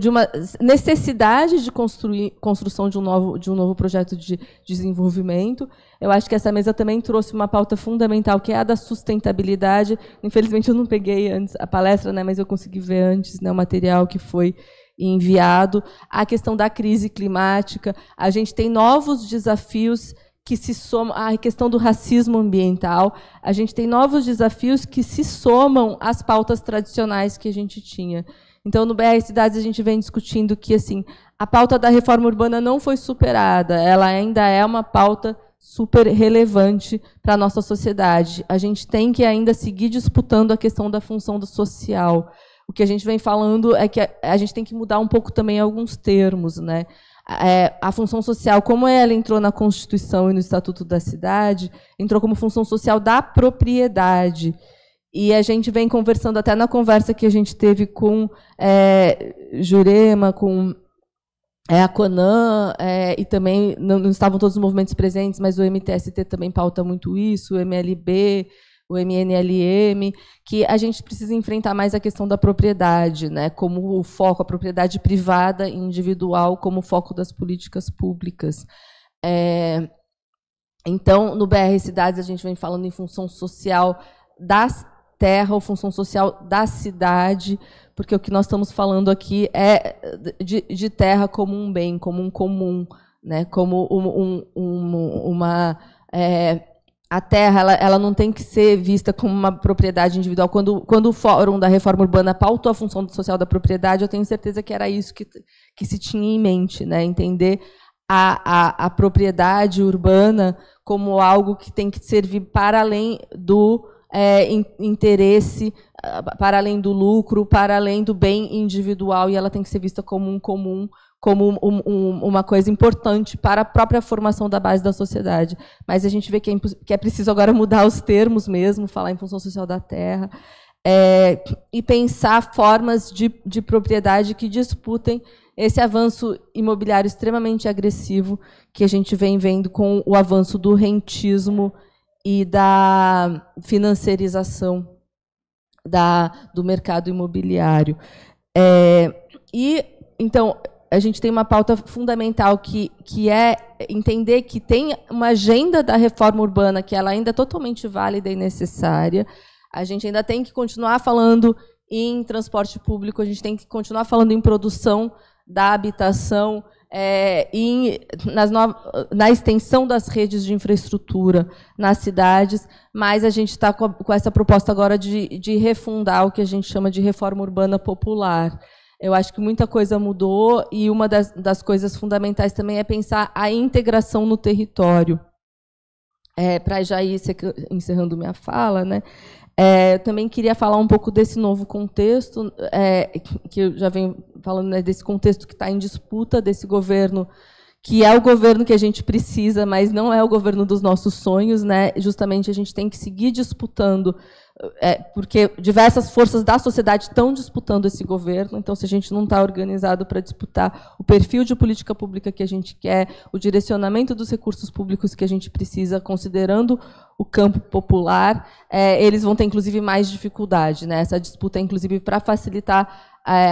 [SPEAKER 9] uma necessidade de construção de um novo projeto de desenvolvimento. Eu acho que essa mesa também trouxe uma pauta fundamental, que é a da sustentabilidade. Infelizmente, eu não peguei antes a palestra, né, mas eu consegui ver antes, né, o material que foi enviado. A questão da crise climática. A gente tem novos desafios que se somam, a questão do racismo ambiental. A gente tem novos desafios que se somam às pautas tradicionais que a gente tinha. Então, no BR Cidades, a gente vem discutindo que, assim, a pauta da reforma urbana não foi superada, ela ainda é uma pauta super relevante para a nossa sociedade. A gente tem que ainda seguir disputando a questão da função do social. O que a gente vem falando é que a gente tem que mudar um pouco também alguns termos, né? A função social, como ela entrou na Constituição e no Estatuto da Cidade, entrou como função social da propriedade. E a gente vem conversando, até na conversa que a gente teve com Jurema, com a Conan, e também não estavam todos os movimentos presentes, mas o MTST também pauta muito isso, o MLB, o MNLM, que a gente precisa enfrentar mais a questão da propriedade, né, como o foco, a propriedade privada e individual como foco das políticas públicas. Então, no BR Cidades, a gente vem falando em função social das terra ou função social da cidade, porque o que nós estamos falando aqui é de terra como um bem, como um comum, né? Como a terra ela não tem que ser vista como uma propriedade individual. Quando o Fórum da Reforma Urbana pautou a função social da propriedade, eu tenho certeza que era isso que se tinha em mente, né? Entender a propriedade urbana como algo que tem que servir para além do interesse, para além do lucro, para além do bem individual, e ela tem que ser vista como um comum, como uma coisa importante para a própria formação da base da sociedade. Mas a gente vê que é preciso agora mudar os termos mesmo, falar em função social da terra, e pensar formas de propriedade que disputem esse avanço igumobiliário extremamente agressivo que a gente vem vendo com o avanço do rentismo e da financiarização do mercado imobiliário. Então, a gente tem uma pauta fundamental que é entender que tem uma agenda da reforma urbana que ela ainda é totalmente válida e necessária. A gente ainda tem que continuar falando em transporte público, a gente tem que continuar falando em produção da habitação, na extensão das redes de infraestrutura nas cidades, mas a gente está com essa proposta agora de refundar o que a gente chama de reforma urbana popular. Eu acho que muita coisa mudou, e uma das coisas fundamentais também é pensar a integração no território. Para já ir encerrando minha fala, né? Eu também queria falar um pouco desse novo contexto, que eu já venho falando, né, desse contexto que está em disputa, desse governo, que é o governo que a gente precisa, mas não é o governo dos nossos sonhos, né? Justamente a gente tem que seguir disputando, porque diversas forças da sociedade estão disputando esse governo. Então, se a gente não está organizado para disputar o perfil de política pública que a gente quer, o direcionamento dos recursos públicos que a gente precisa, considerando o campo popular, eles vão ter, inclusive, mais dificuldade, né? Essa disputa, inclusive, para facilitar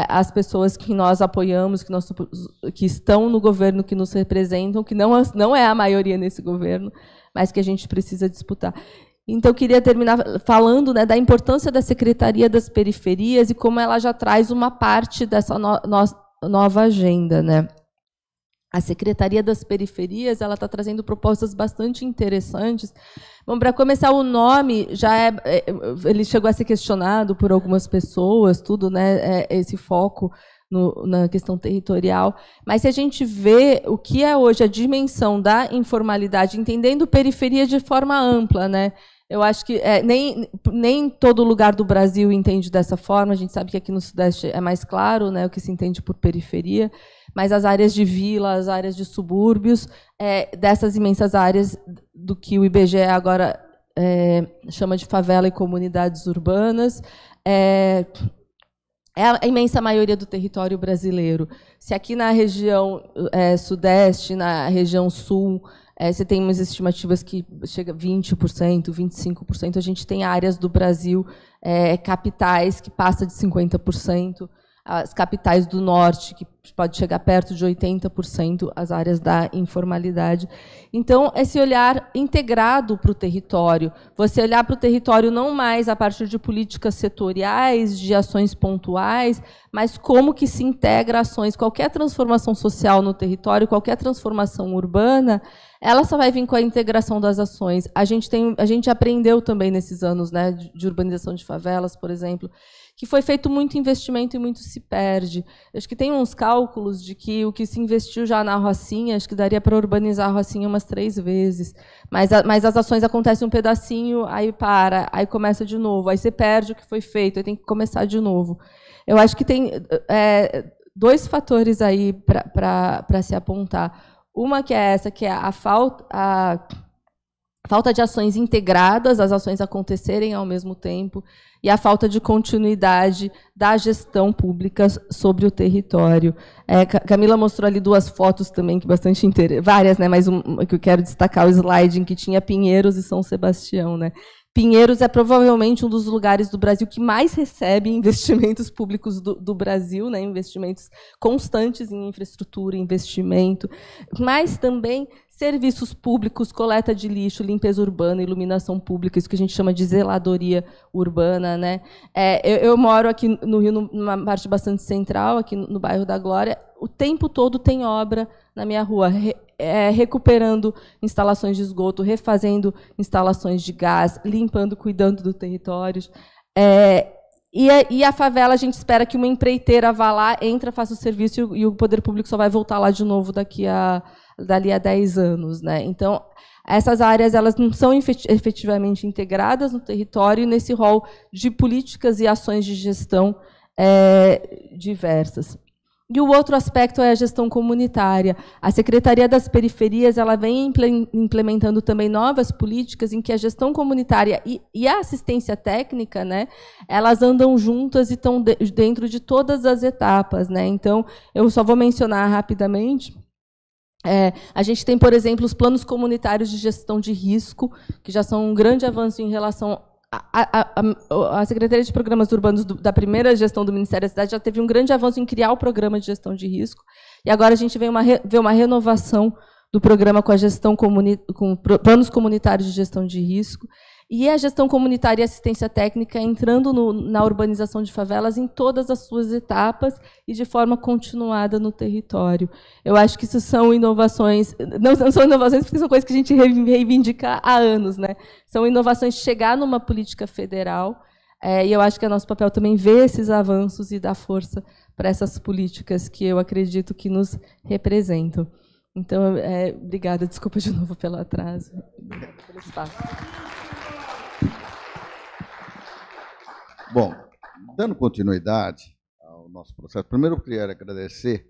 [SPEAKER 9] as pessoas que nós apoiamos, que estão no governo, que nos representam, que não é a maioria nesse governo, mas que a gente precisa disputar. Então, eu queria terminar falando, né, da importância da Secretaria das Periferias e como ela já traz uma parte dessa nova agenda, né? A Secretaria das Periferias ela está trazendo propostas bastante interessantes. Bom, para começar, o nome já ele chegou a ser questionado por algumas pessoas, tudo, né? Esse foco na questão territorial. Mas se a gente vê o que é hoje a dimensão da informalidade, entendendo periferia de forma ampla, né? Eu acho que nem todo lugar do Brasil entende dessa forma. A gente sabe que aqui no Sudeste é mais claro, né, o que se entende por periferia, mas as áreas de vila, as áreas de subúrbios, dessas imensas áreas do que o IBGE agora chama de favela e comunidades urbanas, é a imensa maioria do território brasileiro. Se aqui na região Sudeste, na região Sul, você tem umas estimativas que chega a 20%, 25%. A gente tem áreas do Brasil, capitais, que passa de 50%. As capitais do Norte, que pode chegar perto de 80%, as áreas da informalidade. Então, esse olhar integrado para o território, você olhar para o território não mais a partir de políticas setoriais, de ações pontuais, mas como que se integra ações, qualquer transformação social no território, qualquer transformação urbana, ela só vai vir com a integração das ações. A gente aprendeu também nesses anos, né, de urbanização de favelas, por exemplo, que foi feito muito investimento e muito se perde. Acho que tem uns cálculos de que o que se investiu já na Rocinha, acho que daria para urbanizar a Rocinha umas 3 vezes. Mas as ações acontecem um pedacinho, aí para, aí começa de novo, aí você perde o que foi feito, aí tem que começar de novo. Eu acho que tem 2 fatores aí para se apontar. Uma que é essa, que é a falta de ações integradas, as ações acontecerem ao mesmo tempo, e a falta de continuidade da gestão pública sobre o território. Camila mostrou ali 2 fotos também, que bastante várias, né, mas que eu quero destacar, o slide em que tinha Pinheiros e São Sebastião, né? Pinheiros é provavelmente um dos lugares do Brasil que mais recebe investimentos públicos do Brasil, né, investimentos constantes em infraestrutura, investimento, mas também serviços públicos, coleta de lixo, limpeza urbana, iluminação pública, isso que a gente chama de zeladoria urbana, né? Eu moro aqui no Rio, numa parte bastante central, aqui no bairro da Glória. O tempo todo tem obra na minha rua, recuperando instalações de esgoto, refazendo instalações de gás, limpando, cuidando do território. E a favela, a gente espera que uma empreiteira vá lá, entra, faça o serviço e o poder público só vai voltar lá de novo dali a 10 anos, né? Então, essas áreas elas não são efetivamente integradas no território nesse rol de políticas e ações de gestão diversas. E o outro aspecto é a gestão comunitária. A Secretaria das Periferias ela vem implementando também novas políticas em que a gestão comunitária e a assistência técnica, né, elas andam juntas e estão dentro de todas as etapas, né? Então, eu só vou mencionar rapidamente. A gente tem, por exemplo, os planos comunitários de gestão de risco, que já são um grande avanço em relação a Secretaria de Programas Urbanos da primeira gestão do Ministério da Cidade já teve um grande avanço em criar o programa de gestão de risco, e agora a gente vê uma renovação do programa com a gestão com planos comunitários de gestão de risco, e a gestão comunitária e assistência técnica entrando na urbanização de favelas em todas as suas etapas e de forma continuada no território. Eu acho que isso são inovações, não são inovações porque são coisas que a gente reivindica há anos, né? São inovações de chegar numa política federal, e eu acho que é nosso papel também ver esses avanços e dar força para essas políticas que eu acredito que nos representam. Então, obrigada, desculpa de novo pelo atraso, pelo espaço.
[SPEAKER 5] Bom, dando continuidade ao nosso processo, primeiro eu queria agradecer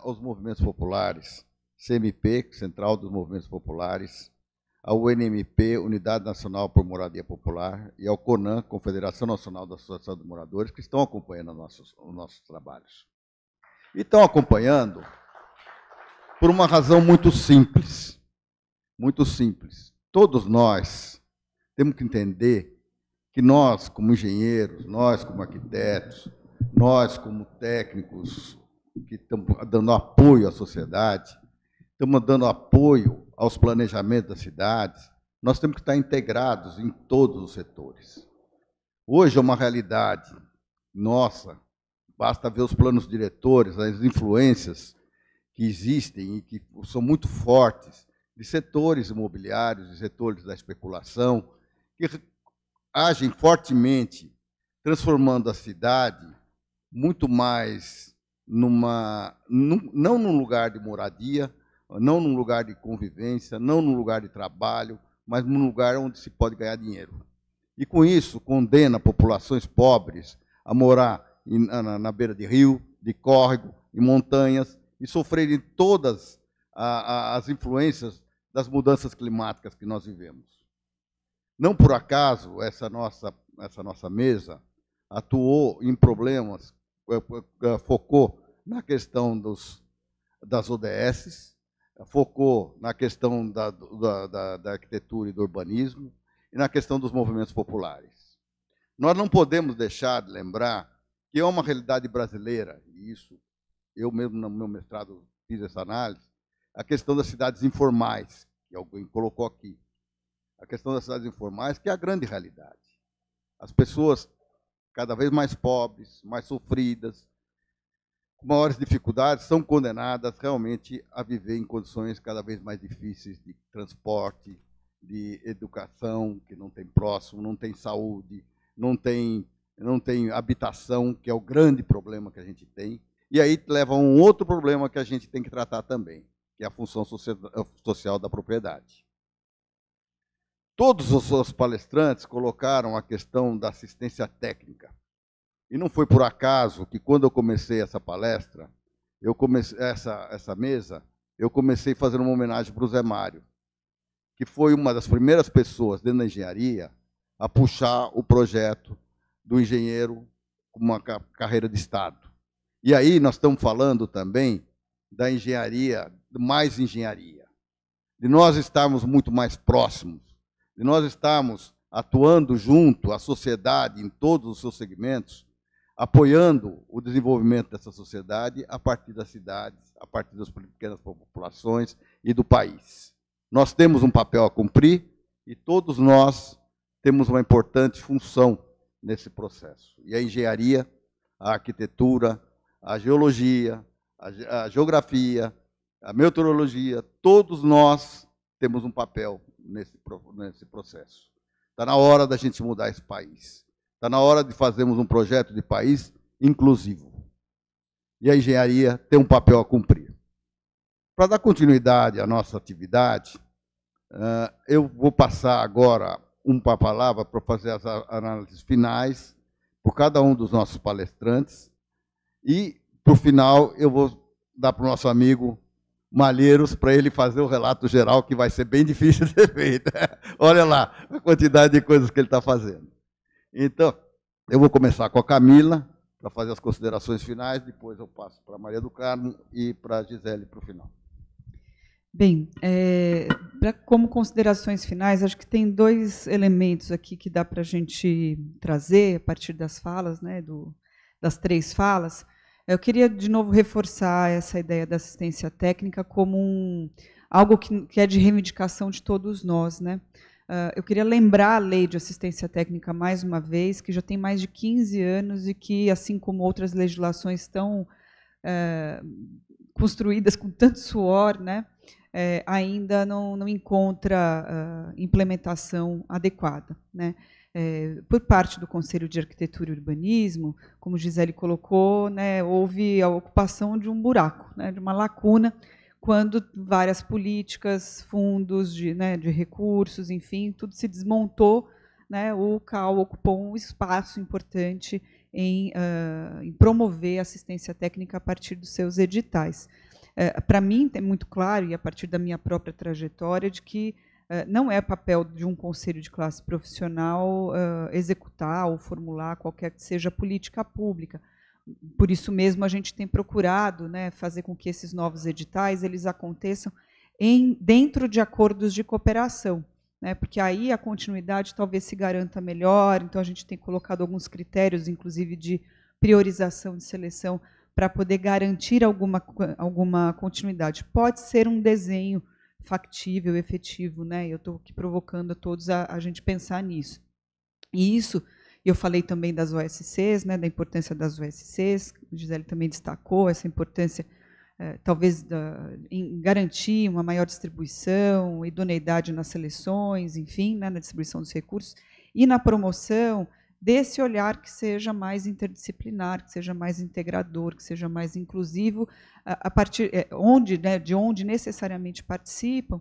[SPEAKER 5] aos movimentos populares, CMP, Central dos Movimentos Populares, ao UNMP, Unidade Nacional por Moradia Popular, e ao CONAN, Confederação Nacional da Associação de Moradores, que estão acompanhando os nossos trabalhos. E estão acompanhando por uma razão muito simples. Muito simples. Todos nós temos que entender que nós, como engenheiros, nós, como arquitetos, nós, como técnicos que estamos dando apoio à sociedade, estamos dando apoio aos planejamentos das cidades, nós temos que estar integrados em todos os setores. Hoje é uma realidade nossa, basta ver os planos diretores, as influências que existem e que são muito fortes de setores imobiliários, de setores da especulação, que agem fortemente, transformando a cidade muito mais não num lugar de moradia, não num lugar de convivência, não num lugar de trabalho, mas num lugar onde se pode ganhar dinheiro. E, com isso, condena populações pobres a morar na beira de rio, de córrego, em montanhas, e sofrerem todas as influências das mudanças climáticas que nós vivemos. Não por acaso essa nossa mesa atuou em problemas, focou na questão das ODS, focou na questão da arquitetura e do urbanismo e na questão dos movimentos populares. Nós não podemos deixar de lembrar que é uma realidade brasileira, e isso eu mesmo no meu mestrado fiz essa análise, a questão das cidades informais, que alguém colocou aqui. A questão das cidades informais, que é a grande realidade. As pessoas cada vez mais pobres, mais sofridas, com maiores dificuldades, são condenadas realmente a viver em condições cada vez mais difíceis de transporte, de educação, que não tem próximo, não tem saúde, não tem habitação, que é o grande problema que a gente tem. E aí leva a um outro problema que a gente tem que tratar também, que é a função social da propriedade. Todos os palestrantes colocaram a questão da assistência técnica. E não foi por acaso que, quando eu comecei essa palestra, essa mesa, eu comecei fazendo uma homenagem para o Zé Mário, que foi uma das primeiras pessoas dentro da engenharia a puxar o projeto do engenheiro com uma carreira de Estado. E aí nós estamos falando também da engenharia, mais engenharia, de nós estarmos muito mais próximos, de nós estarmos atuando junto à sociedade em todos os seus segmentos, apoiando o desenvolvimento dessa sociedade a partir das cidades, a partir das pequenas populações e do país. Nós temos um papel a cumprir e todos nós temos uma importante função nesse processo. E a engenharia, a arquitetura, a geologia, a geografia, a meteorologia, todos nós temos um papel nesse processo. Está na hora da gente mudar esse país. Está na hora de fazermos um projeto de país inclusivo. E a engenharia tem um papel a cumprir. Para dar continuidade à nossa atividade, eu vou passar agora uma palavra para fazer as análises finais por cada um dos nossos palestrantes. E, por final, eu vou dar para o nosso amigo Malheiros para ele fazer o relato geral, que vai ser bem difícil de ser feito. Olha lá a quantidade de coisas que ele está fazendo. Então, eu vou começar com a Camila, para fazer as considerações finais, depois eu passo para a Maria do Carmo e para a Gisele para o final.
[SPEAKER 8] Bem, como considerações finais, acho que tem dois elementos aqui que dá para a gente trazer a partir das falas, né, das três falas. Eu queria, de novo, reforçar essa ideia da assistência técnica como algo que é de reivindicação de todos nós, né? Eu queria lembrar a lei de assistência técnica, mais uma vez, que já tem mais de 15 anos e que, assim como outras legislações estão construídas com tanto suor, né, ainda não encontra implementação adequada, né? Por parte do Conselho de Arquitetura e Urbanismo, como Gisele colocou, né, houve a ocupação de um buraco, né, de uma lacuna, quando várias políticas, fundos de recursos, enfim, tudo se desmontou, né, o CAL ocupou um espaço importante em promover assistência técnica a partir dos seus editais. Para mim, é muito claro, e a partir da minha própria trajetória, de que não é papel de um conselho de classe profissional executar ou formular qualquer que seja política pública. Por isso mesmo, a gente tem procurado, né, fazer com que esses novos editais eles aconteçam dentro de acordos de cooperação, né, porque aí a continuidade talvez se garanta melhor. Então, a gente tem colocado alguns critérios, inclusive de priorização de seleção, para poder garantir alguma continuidade. Pode ser um desenho factível, efetivo, né? Eu estou aqui provocando a todos a gente pensar nisso. E isso, eu falei também das OSCs, né, da importância das OSCs, a Gisele também destacou essa importância, talvez, em garantir uma maior distribuição, idoneidade nas seleções, enfim, né, na distribuição dos recursos, e na promoção desse olhar que seja mais interdisciplinar, que seja mais integrador, que seja mais inclusivo, a partir de onde necessariamente participam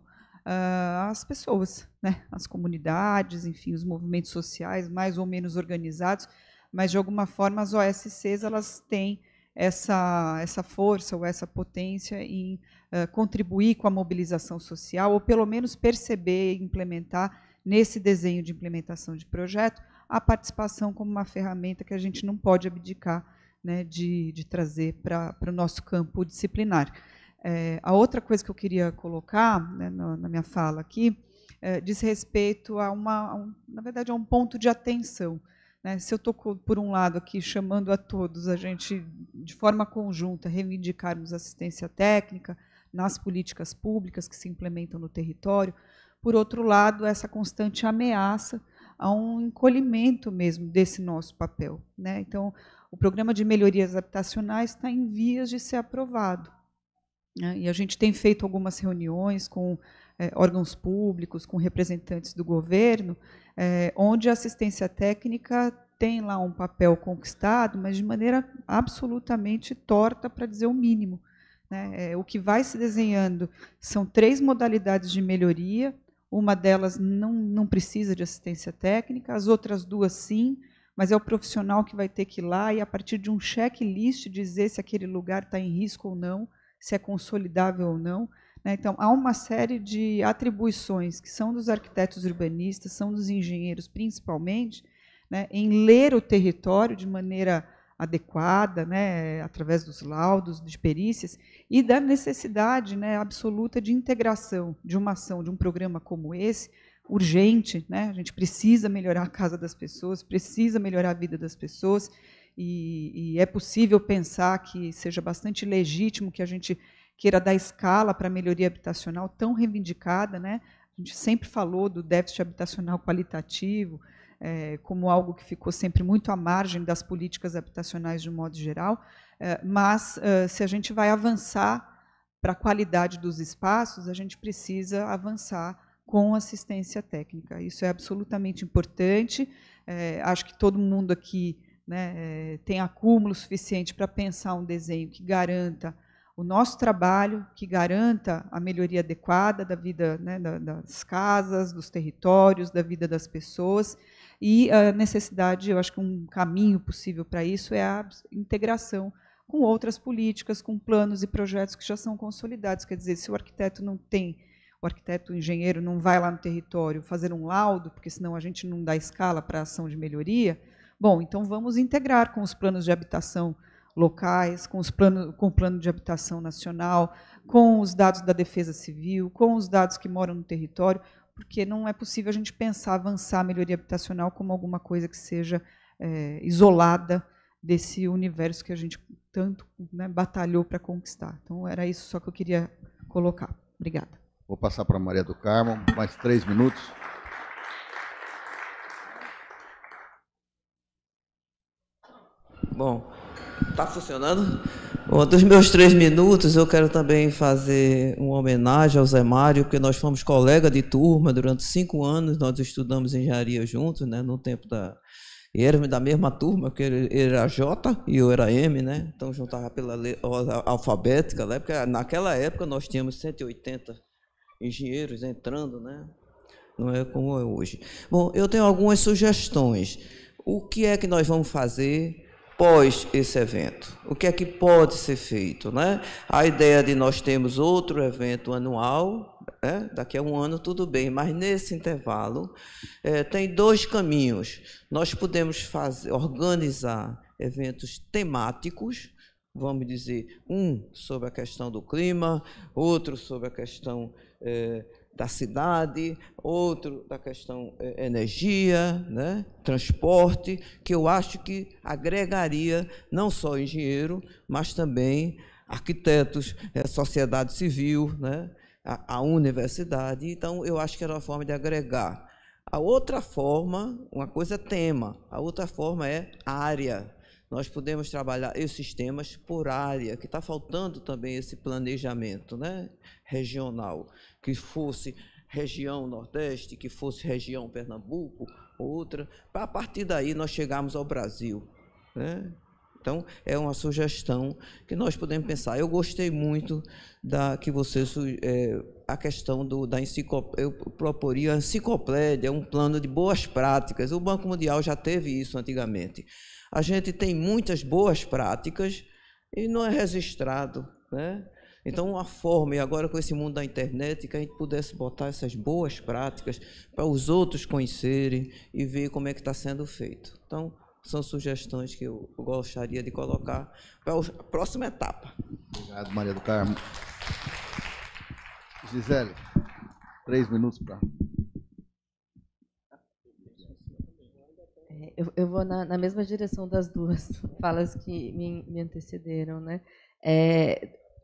[SPEAKER 8] as pessoas, né, as comunidades, enfim, os movimentos sociais mais ou menos organizados, mas de alguma forma as OSCs elas têm essa força ou essa potência em contribuir com a mobilização social, ou pelo menos perceber e implementar nesse desenho de implementação de projeto a participação como uma ferramenta que a gente não pode abdicar, né, de trazer para o nosso campo disciplinar. A outra coisa que eu queria colocar, né, na minha fala aqui diz respeito na verdade, a um ponto de atenção, né? Se eu estou, por um lado, aqui chamando a todos a gente, de forma conjunta, reivindicarmos assistência técnica nas políticas públicas que se implementam no território, por outro lado, essa constante ameaça a um encolhimento mesmo desse nosso papel, né? Então, o programa de melhorias habitacionais está em vias de ser aprovado, né? E a gente tem feito algumas reuniões com órgãos públicos, com representantes do governo, onde a assistência técnica tem lá um papel conquistado, mas de maneira absolutamente torta, para dizer o mínimo, né? O que vai se desenhando são 3 modalidades de melhoria. Uma delas não precisa de assistência técnica, as outras 2 sim, mas é o profissional que vai ter que ir lá e, a partir de um checklist, dizer se aquele lugar está em risco ou não, se é consolidável ou não, né? Então, há uma série de atribuições que são dos arquitetos urbanistas, são dos engenheiros principalmente, né, em ler o território de maneira adequada, né, através dos laudos, de perícias, e da necessidade, né, absoluta de integração de uma ação, de um programa como esse, urgente, né? A gente precisa melhorar a casa das pessoas, precisa melhorar a vida das pessoas, e é possível pensar que seja bastante legítimo que a gente queira dar escala para a melhoria habitacional tão reivindicada, né? A gente sempre falou do déficit habitacional qualitativo, como algo que ficou sempre muito à margem das políticas habitacionais de um modo geral, mas se a gente vai avançar para a qualidade dos espaços, a gente precisa avançar com assistência técnica. Isso é absolutamente importante. Acho que todo mundo aqui, né, tem acúmulo suficiente para pensar um desenho que garanta o nosso trabalho, que garanta a melhoria adequada da vida, né, das casas, dos territórios, da vida das pessoas. E a necessidade, eu acho que um caminho possível para isso é a integração com outras políticas, com planos e projetos que já são consolidados. Quer dizer, se o arquiteto não tem, o arquiteto, o engenheiro não vai lá no território fazer um laudo, porque senão a gente não dá escala para a ação de melhoria, bom, então vamos integrar com os planos de habitação locais, com o plano de habitação nacional, com os dados da Defesa Civil, com os dados que moram no território, porque não é possível a gente pensar, avançar a melhoria habitacional como alguma coisa que seja isolada desse universo que a gente tanto, né, batalhou para conquistar. Então, era isso só que eu queria colocar. Obrigada.
[SPEAKER 5] Vou passar para a Maria do Carmo, mais 3 minutos.
[SPEAKER 6] Bom, está funcionando? Bom, dos meus 3 minutos, eu quero também fazer uma homenagem ao Zé Mário, porque nós fomos colega de turma durante 5 anos, nós estudamos engenharia juntos, né, no tempo e éramos da mesma turma, porque ele era J e eu era M, né? Então juntava pela ordem alfabética, né? Porque naquela época nós tínhamos 180 engenheiros entrando, né? Não é como é hoje. Bom, eu tenho algumas sugestões. O que é que nós vamos fazer pós esse evento? O que é que pode ser feito, né? A ideia de nós termos outro evento anual, daqui a um ano tudo bem, mas nesse intervalo tem 2 caminhos. Nós podemos organizar eventos temáticos, vamos dizer, um sobre a questão do clima, outro sobre a questão da cidade, outro da questão energia, né, transporte, que eu acho que agregaria não só engenheiro, mas também arquitetos, sociedade civil, né, a universidade. Então, eu acho que era uma forma de agregar. A outra forma, uma coisa é tema, a outra forma é área. Nós podemos trabalhar esses temas por área, que está faltando também esse planejamento, né, regional, que fosse região Nordeste, que fosse região Pernambuco, outra, para a partir daí nós chegarmos ao Brasil, né? Então, é uma sugestão que nós podemos pensar. Eu gostei muito que você a questão da enciclopédia. Eu proporia a enciclopédia, um plano de boas práticas. O Banco Mundial já teve isso antigamente. A gente tem muitas boas práticas e não é registrado, né? Então, uma forma, e agora com esse mundo da internet, que a gente pudesse botar essas boas práticas para os outros conhecerem e ver como é que está sendo feito. Então, são sugestões que eu gostaria de colocar para a próxima etapa.
[SPEAKER 5] Obrigado, Maria do Carmo. Gisele, 3 minutos para...
[SPEAKER 9] Eu vou na mesma direção das 2 falas que me antecederam, né?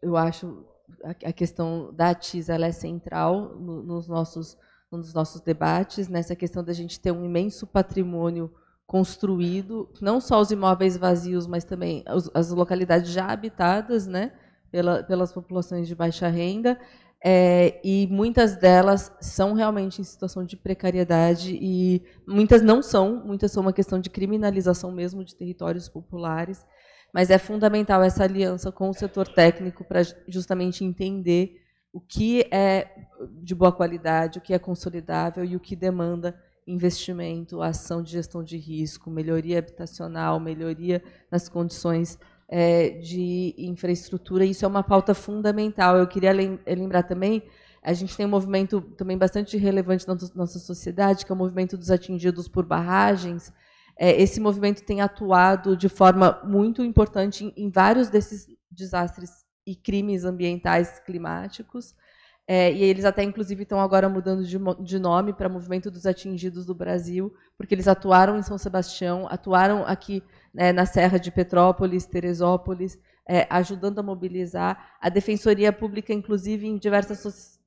[SPEAKER 9] Eu acho a questão da TISA, ela é central nos nossos debates, nessa questão da gente ter um imenso patrimônio construído, não só os imóveis vazios, mas também as localidades já habitadas, né, pelas populações de baixa renda, e muitas delas são realmente em situação de precariedade e muitas não são, muitas são uma questão de criminalização mesmo de territórios populares, mas é fundamental essa aliança com o setor técnico para justamente entender o que é de boa qualidade, o que é consolidável e o que demanda investimento, ação de gestão de risco, melhoria habitacional, melhoria nas condições de infraestrutura. Isso é uma pauta fundamental. Eu queria lembrar também, a gente tem um movimento também bastante relevante na nossa sociedade, que é o movimento dos atingidos por barragens. Esse movimento tem atuado de forma muito importante em vários desses desastres e crimes ambientais climáticos. E eles até, inclusive, estão agora mudando de nome para Movimento dos Atingidos do Brasil, porque eles atuaram em São Sebastião, atuaram aqui, né, na Serra de Petrópolis, Teresópolis, ajudando a mobilizar. A Defensoria Pública, inclusive, em diversas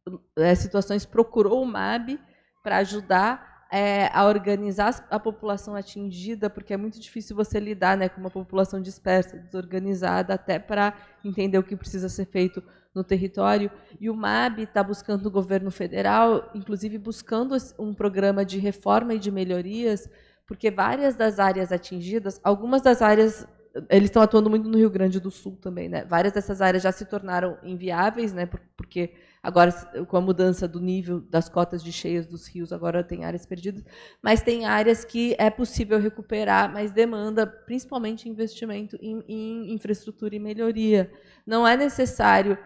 [SPEAKER 9] situações, procurou o MAB para ajudar a organizar a população atingida, porque é muito difícil você lidar, né, com uma população dispersa, desorganizada, até para entender o que precisa ser feito no território. E o MAB está buscando no governo federal, inclusive buscando um programa de reforma e de melhorias, porque várias das áreas atingidas, algumas das áreas, eles estão atuando muito no Rio Grande do Sul também, né? Várias dessas áreas já se tornaram inviáveis, né? Porque agora, com a mudança do nível das cotas de cheias dos rios, agora tem áreas perdidas, mas tem áreas que é possível recuperar, mas demanda principalmente investimento em infraestrutura e melhoria. Não é necessário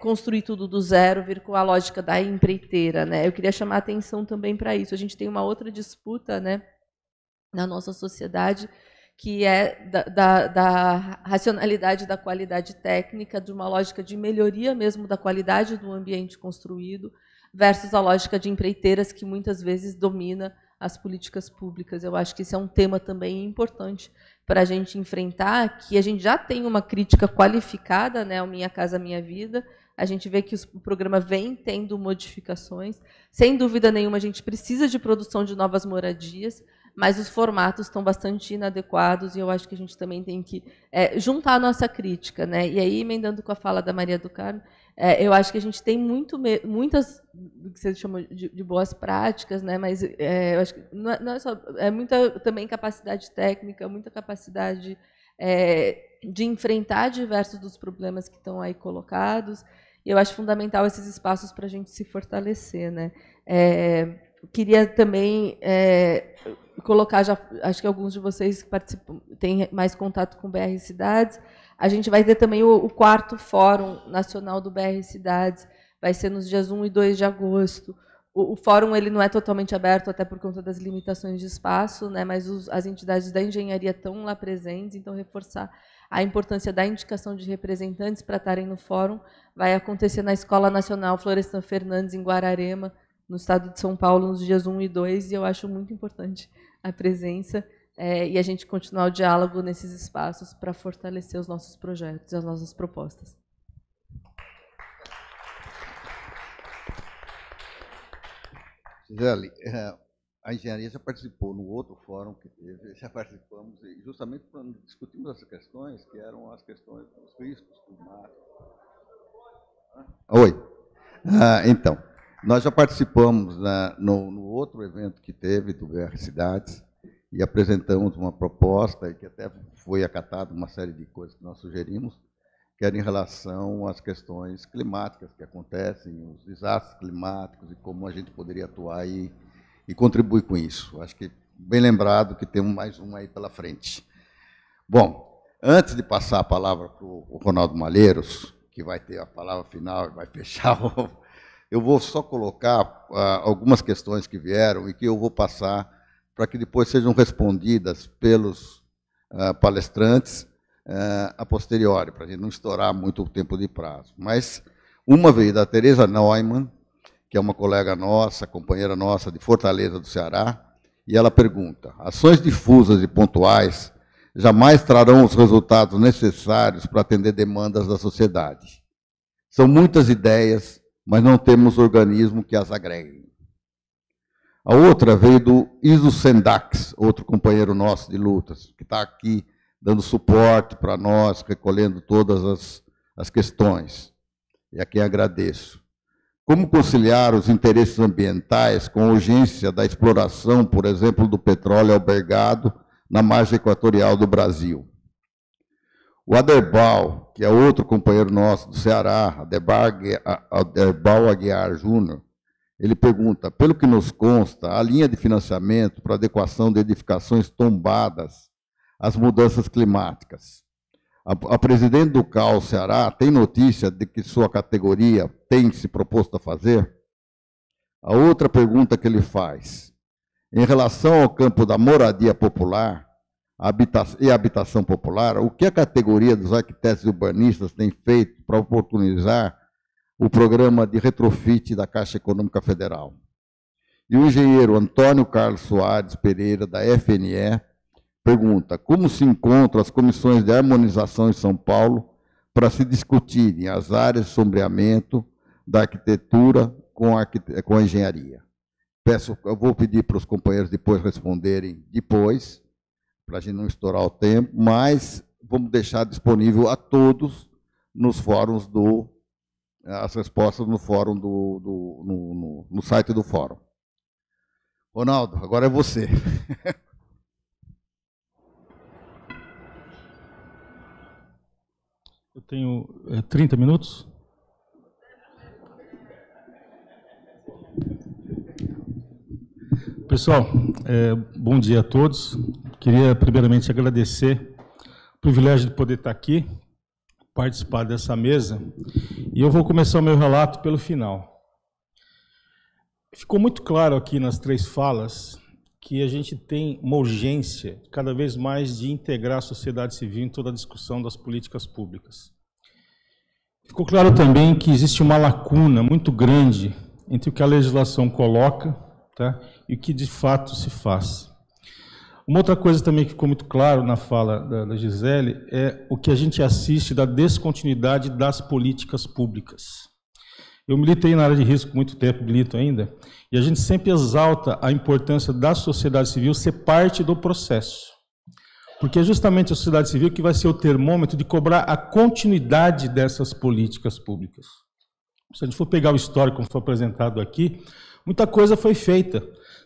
[SPEAKER 9] construir tudo do zero, vir com a lógica da empreiteira, né? Eu queria chamar a atenção também para isso. A gente tem uma outra disputa, né, na nossa sociedade, que é da racionalidade da qualidade técnica, de uma lógica de melhoria mesmo da qualidade do ambiente construído, versus a lógica de empreiteiras, que muitas vezes domina as políticas públicas. Eu acho que esse é um tema também importante para a gente enfrentar, que a gente já tem uma crítica qualificada, né, ao Minha Casa Minha Vida. A gente vê que o programa vem tendo modificações. Sem dúvida nenhuma, a gente precisa de produção de novas moradias, mas os formatos estão bastante inadequados, e eu acho que a gente também tem que juntar a nossa crítica, né? E aí, emendando com a fala da Maria do Carmo, eu acho que a gente tem muitas, do que você chama de boas práticas, né? Mas eu acho que não é só, muita também capacidade técnica, muita capacidade de enfrentar diversos dos problemas que estão aí colocados, e eu acho fundamental esses espaços para a gente se fortalecer, né? Queria também colocar, já acho que alguns de vocês que participam, têm mais contato com o BR Cidades. A gente vai ter também o 4º Fórum Nacional do BR Cidades, vai ser nos dias 1 e 2 de agosto. O fórum ele não é totalmente aberto, até por conta das limitações de espaço, né, mas as entidades da engenharia estão lá presentes, então reforçar a importância da indicação de representantes para estarem no fórum. Vai acontecer na Escola Nacional Florestan Fernandes, em Guararema, no estado de São Paulo, nos dias 1 e 2, e eu acho muito importante a presença e a gente continuar o diálogo nesses espaços para fortalecer os nossos projetos e as nossas propostas.
[SPEAKER 5] Gisele, a engenharia já participou no outro fórum que teve, já participamos, e justamente quando discutimos essas questões, que eram as questões dos riscos climáticos. Oi. Então, nós já participamos no outro evento que teve, do BR Cidades, e apresentamos uma proposta, e que até foi acatada uma série de coisas que nós sugerimos, que era em relação às questões climáticas que acontecem, os desastres climáticos, e como a gente poderia atuar e contribuir com isso. Acho que, bem lembrado, que temos mais uma aí pela frente. Bom, antes de passar a palavra para o Ronaldo Malheiros, que vai ter a palavra final e vai fechar eu vou só colocar algumas questões que vieram e que eu vou passar para que depois sejam respondidas pelos palestrantes a posteriori, para a gente não estourar muito o tempo de prazo. Mas uma veio da Tereza Neumann, que é uma colega nossa, companheira nossa de Fortaleza do Ceará, e ela pergunta: ações difusas e pontuais jamais trarão os resultados necessários para atender demandas da sociedade. São muitas ideias, mas não temos organismo que as agregue. A outra veio do Iso Sendax, outro companheiro nosso de lutas, que está aqui dando suporte para nós, recolhendo todas as questões, e a quem agradeço. Como conciliar os interesses ambientais com a urgência da exploração, por exemplo, do petróleo albergado na margem equatorial do Brasil? O Aderbal, que é outro companheiro nosso do Ceará, Aderbal Aguiar Júnior, ele pergunta: pelo que nos consta, a linha de financiamento para adequação de edificações tombadas às mudanças climáticas. A presidente do CAU Ceará tem notícia de que sua categoria tem se proposto a fazer? A outra pergunta que ele faz: em relação ao campo da moradia popular e habitação popular, o que a categoria dos arquitetos e urbanistas tem feito para oportunizar o programa de retrofit da Caixa Econômica Federal? E o engenheiro Antônio Carlos Soares Pereira, da FNE, pergunta: como se encontram as comissões de harmonização em São Paulo para se discutirem as áreas de sombreamento da arquitetura com a engenharia. Eu vou pedir para os companheiros depois responderem depois, para a gente não estourar o tempo, mas vamos deixar disponível a todos nos fóruns as respostas no fórum no site do fórum. Ronaldo, agora é você.
[SPEAKER 10] Eu tenho 30 minutos. Pessoal, bom dia a todos. Queria primeiramente agradecer o privilégio de poder estar aqui, participar dessa mesa, e eu vou começar o meu relato pelo final. Ficou muito claro aqui nas 3 falas que a gente tem uma urgência cada vez mais de integrar a sociedade civil em toda a discussão das políticas públicas. Ficou claro também que existe uma lacuna muito grande entre o que a legislação coloca, tá, e o que de fato se faz. Uma outra coisa também que ficou muito claro na fala da Gisele é o que a gente assiste da descontinuidade das políticas públicas. Eu militei na área de risco muito tempo, milito ainda, e a gente sempre exalta a importância da sociedade civil ser parte do processo. Porque é justamente a sociedade civil que vai ser o termômetro de cobrar a continuidade dessas políticas públicas. Se a gente for pegar o histórico, como foi apresentado aqui, muita coisa foi feita,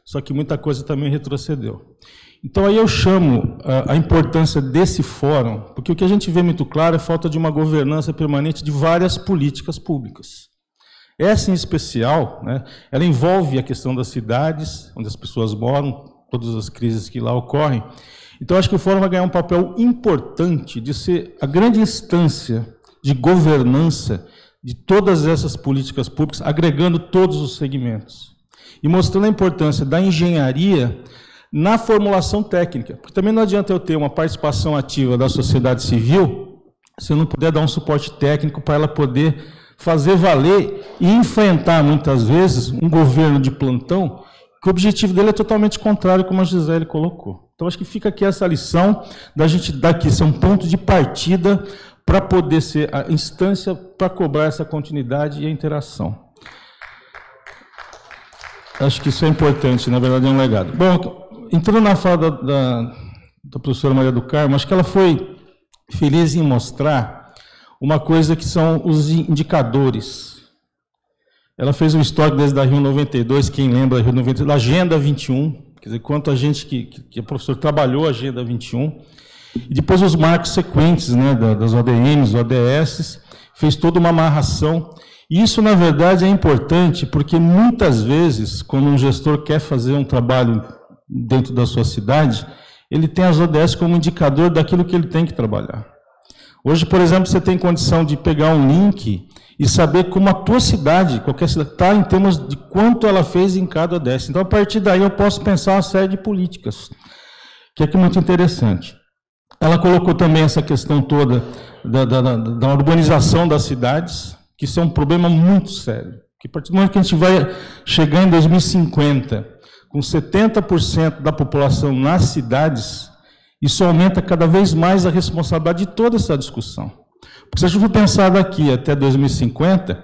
[SPEAKER 10] só que muita coisa também retrocedeu. Então aí eu chamo a importância desse fórum, porque o que a gente vê muito claro é a falta de uma governança permanente de várias políticas públicas. Essa em especial, né, ela envolve a questão das cidades, onde as pessoas moram, todas as crises que lá ocorrem. Então acho que o fórum vai ganhar um papel importante de ser a grande instância de governança de todas essas políticas públicas, agregando todos os segmentos. E mostrando a importância da engenharia na formulação técnica. Porque também não adianta eu ter uma participação ativa da sociedade civil se eu não puder dar um suporte técnico para ela poder fazer valer e enfrentar, muitas vezes, um governo de plantão, que o objetivo dele é totalmente contrário, como a Gisele colocou. Então, acho que fica aqui essa lição da gente daqui ser um ponto de partida para poder ser a instância para cobrar essa continuidade e a interação. Acho que isso é importante, na verdade é um legado. Bom, entrando na fala da professora Maria do Carmo, acho que ela foi feliz em mostrar uma coisa que são os indicadores. Ela fez um histórico desde da Rio 92, quem lembra da Rio 92, da Agenda 21, quer dizer, quanto a gente que a professora trabalhou a Agenda 21, e depois os marcos sequentes, né, das ODMs, ODS, fez toda uma amarração. E isso, na verdade, é importante, porque muitas vezes, quando um gestor quer fazer um trabalho dentro da sua cidade, ele tem as ODS como indicador daquilo que ele tem que trabalhar. Hoje, por exemplo, você tem condição de pegar um link e saber como a tua cidade, qualquer cidade, está em termos de quanto ela fez em cada ODS. Então, a partir daí, eu posso pensar uma série de políticas, que é muito interessante. Ela colocou também essa questão toda da urbanização das cidades, que isso é um problema muito sério. Que a partir do momento que a gente vai chegar em 2050, com 70% da população nas cidades, isso aumenta cada vez mais a responsabilidade de toda essa discussão. Porque se a gente for pensar daqui até 2050,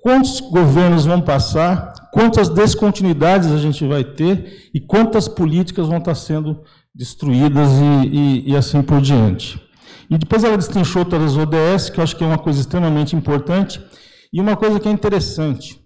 [SPEAKER 10] quantos governos vão passar, quantas descontinuidades a gente vai ter e quantas políticas vão estar sendo destruídas e assim por diante. E depois ela destrinchou todas as ODS, que eu acho que é uma coisa extremamente importante, e uma coisa que é interessante,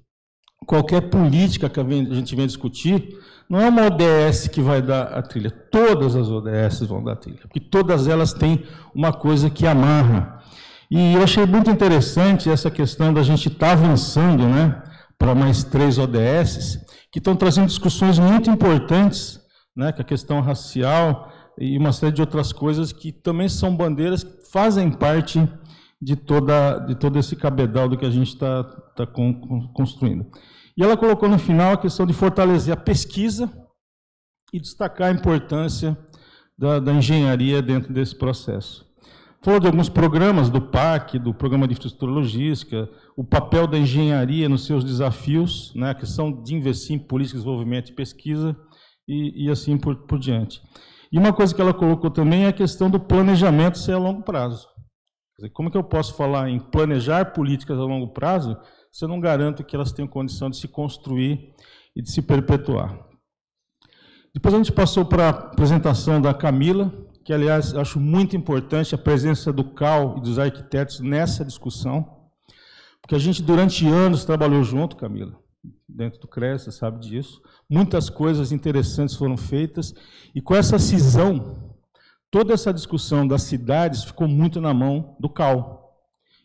[SPEAKER 10] qualquer política que a gente vem discutir, não é uma ODS que vai dar a trilha, todas as ODS vão dar a trilha, porque todas elas têm uma coisa que amarra. E eu achei muito interessante essa questão da gente estar avançando, né, para mais 3 ODS, que estão trazendo discussões muito importantes, né, que a questão racial e uma série de outras coisas que também são bandeiras que fazem parte de todo esse cabedal do que a gente está construindo. E ela colocou no final a questão de fortalecer a pesquisa e destacar a importância da engenharia dentro desse processo. Falou de alguns programas do PAC, do Programa de Infraestrutura Logística, o papel da engenharia nos seus desafios, né, a questão de investir em política de desenvolvimento e pesquisa e assim por diante. E uma coisa que ela colocou também é a questão do planejamento ser a longo prazo. Quer dizer, como que eu posso falar em planejar políticas a longo prazo se eu não garanto que elas tenham condição de se construir e de se perpetuar? Depois a gente passou para a apresentação da Camila, que, aliás, acho muito importante a presença do CAL e dos arquitetos nessa discussão, porque a gente, durante anos, trabalhou junto, Camila, dentro do CREA, você sabe disso. Muitas coisas interessantes foram feitas, e com essa cisão, toda essa discussão das cidades ficou muito na mão do CAL.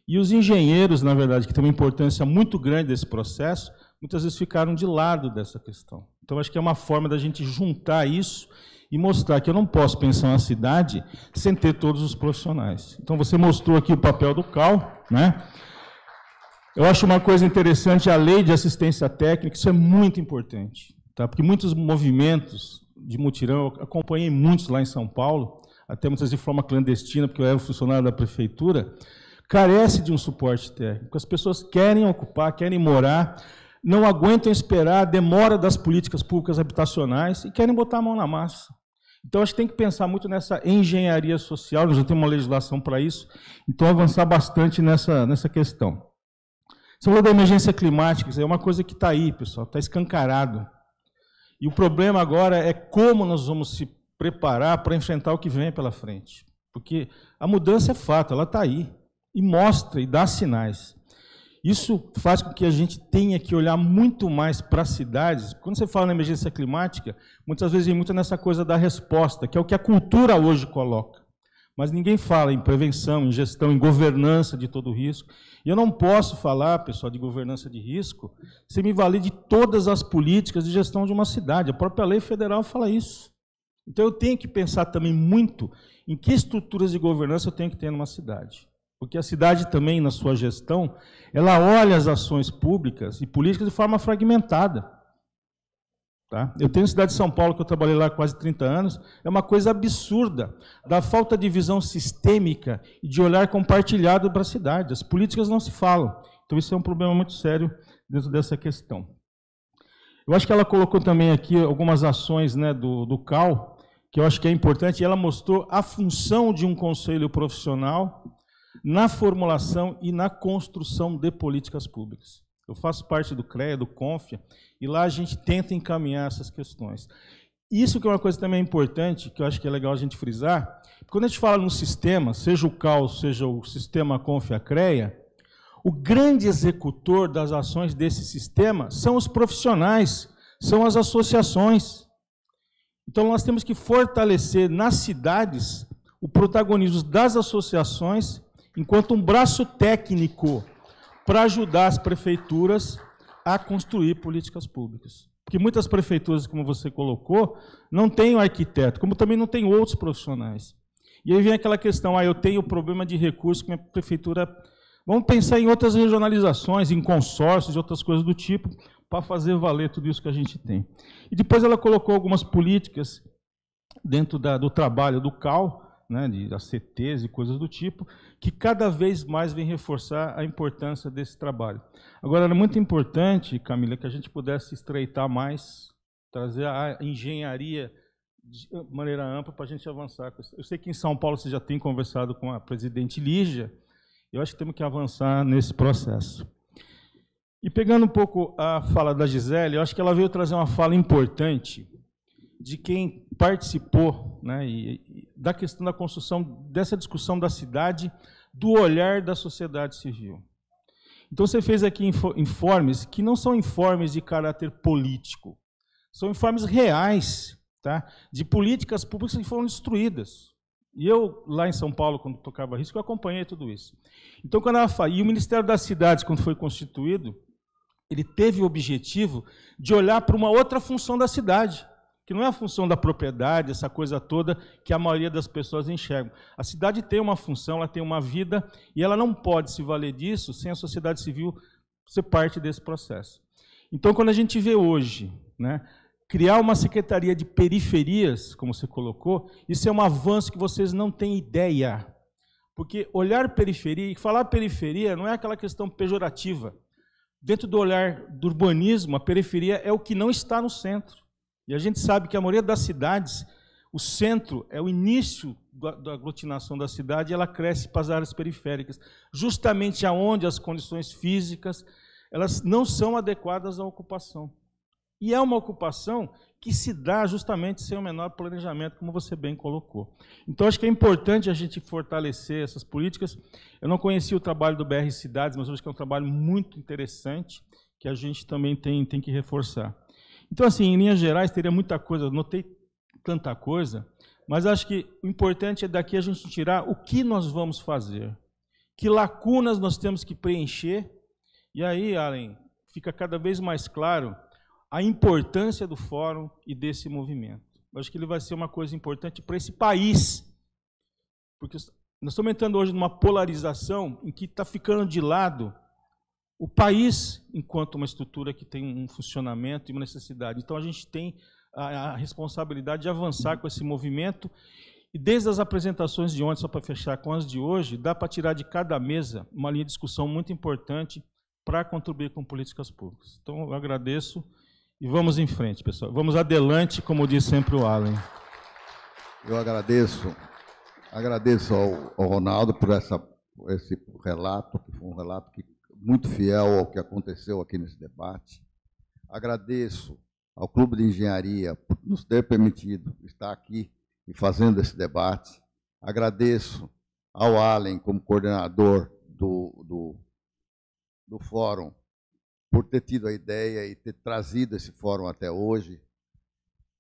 [SPEAKER 10] E os engenheiros, na verdade, que têm uma importância muito grande desse processo, muitas vezes ficaram de lado dessa questão. Então, acho que é uma forma da gente juntar isso e mostrar que eu não posso pensar uma cidade sem ter todos os profissionais. Então, você mostrou aqui o papel do CAL, né? Eu acho uma coisa interessante a lei de assistência técnica, isso é muito importante, tá? Porque muitos movimentos de mutirão, eu acompanhei muitos lá em São Paulo, até muitas de forma clandestina, porque eu era funcionário da prefeitura, carece de um suporte técnico. As pessoas querem ocupar, querem morar, não aguentam esperar a demora das políticas públicas habitacionais e querem botar a mão na massa. Então, acho que tem que pensar muito nessa engenharia social, nós já temos uma legislação para isso, então avançar bastante nessa questão. Você falou da emergência climática, isso é uma coisa que está aí, pessoal, está escancarado. E o problema agora é como nós vamos se preparar para enfrentar o que vem pela frente. Porque a mudança é fato, ela está aí, e mostra, e dá sinais. Isso faz com que a gente tenha que olhar muito mais para as cidades. Quando você fala na emergência climática, muitas vezes vem muito nessa coisa da resposta, que é o que a cultura hoje coloca. Mas ninguém fala em prevenção, em gestão, em governança de todo o risco. E eu não posso falar, pessoal, de governança de risco sem me valer de todas as políticas de gestão de uma cidade. A própria lei federal fala isso. Então eu tenho que pensar também muito em que estruturas de governança eu tenho que ter numa cidade. Porque a cidade também, na sua gestão, ela olha as ações públicas e políticas de forma fragmentada. Tá? Eu tenho a cidade de São Paulo, que eu trabalhei lá há quase 30 anos, é uma coisa absurda, da falta de visão sistêmica e de olhar compartilhado para a cidade. As políticas não se falam. Então, isso é um problema muito sério dentro dessa questão. Eu acho que ela colocou também aqui algumas ações, né, do CAL, que eu acho que é importante, e ela mostrou a função de um conselho profissional na formulação e na construção de políticas públicas. Eu faço parte do CREA, do CONFIA, e lá a gente tenta encaminhar essas questões. Isso que é uma coisa também importante, que eu acho que é legal a gente frisar, quando a gente fala num sistema, seja o CAL, seja o sistema CONFIA-CREA, o grande executor das ações desse sistema são os profissionais, são as associações. Então, nós temos que fortalecer nas cidades o protagonismo das associações enquanto um braço técnico para ajudar as prefeituras a construir políticas públicas. Porque muitas prefeituras, como você colocou, não têm o arquiteto, como também não tem outros profissionais. E aí vem aquela questão, eu tenho problema de recursos que minha prefeitura... Vamos pensar em outras regionalizações, em consórcios e outras coisas do tipo, para fazer valer tudo isso que a gente tem. E depois ela colocou algumas políticas dentro do trabalho do CAL, né, de ACTs e coisas do tipo, que cada vez mais vem reforçar a importância desse trabalho. Agora, era muito importante, Camila, que a gente pudesse estreitar mais, trazer a engenharia de maneira ampla para a gente avançar. Eu sei que em São Paulo você já tem conversado com a presidente Lígia, eu acho que temos que avançar nesse processo. E pegando um pouco a fala da Gisele, eu acho que ela veio trazer uma fala importante de quem participou, né, da questão da construção, dessa discussão da cidade, do olhar da sociedade civil. Então, você fez aqui informes que não são informes de caráter político, são informes reais, tá, de políticas públicas que foram destruídas. E eu, lá em São Paulo, quando tocava risco, eu acompanhei tudo isso. Então, quando ela fala, e o Ministério das Cidades, quando foi constituído, ele teve o objetivo de olhar para uma outra função da cidade, que não é a função da propriedade, essa coisa toda que a maioria das pessoas enxergam. A cidade tem uma função, ela tem uma vida, e ela não pode se valer disso sem a sociedade civil ser parte desse processo. Então, quando a gente vê hoje, né, criar uma secretaria de periferias, como você colocou, isso é um avanço que vocês não têm ideia. Porque olhar periferia, e falar periferia não é aquela questão pejorativa. Dentro do olhar do urbanismo, a periferia é o que não está no centro. E a gente sabe que a maioria das cidades, O centro é o início da aglutinação da cidade e ela cresce para as áreas periféricas, justamente aonde as condições físicas elas não são adequadas à ocupação. E é uma ocupação que se dá justamente sem o menor planejamento, como você bem colocou. Então, acho que é importante a gente fortalecer essas políticas. Eu não conhecia o trabalho do BR Cidades, mas acho que é um trabalho muito interessante, que a gente também tem que reforçar. Então, assim, em linhas gerais, teria muita coisa, notei tanta coisa, mas acho que o importante é daqui a gente tirar o que nós vamos fazer, que lacunas nós temos que preencher, e aí, Allen, fica cada vez mais claro a importância do fórum e desse movimento. Eu acho que ele vai ser uma coisa importante para esse país, porque nós estamos entrando hoje numa polarização em que está ficando de lado o país enquanto uma estrutura que tem um funcionamento e uma necessidade. Então, a gente tem a responsabilidade de avançar com esse movimento, e desde as apresentações de ontem, só para fechar com as de hoje, dá para tirar de cada mesa uma linha de discussão muito importante para contribuir com políticas públicas. Então, eu agradeço e vamos em frente, pessoal. Vamos adelante, como diz sempre o Allen.
[SPEAKER 5] Eu agradeço ao Ronaldo por esse relato, que foi um relato muito fiel ao que aconteceu aqui nesse debate. Agradeço ao Clube de Engenharia por nos ter permitido estar aqui e fazendo esse debate. Agradeço ao Allen, como coordenador do fórum, por ter tido a ideia e ter trazido esse fórum até hoje.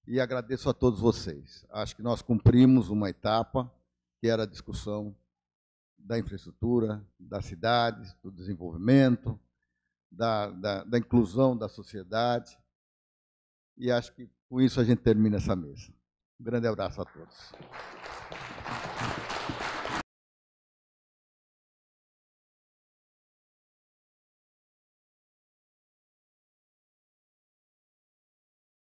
[SPEAKER 5] E agradeço a todos vocês. Acho que nós cumprimos uma etapa, que era a discussão da infraestrutura, das cidades, do desenvolvimento, da inclusão da sociedade. E acho que com isso a gente termina essa mesa. Um grande abraço a todos.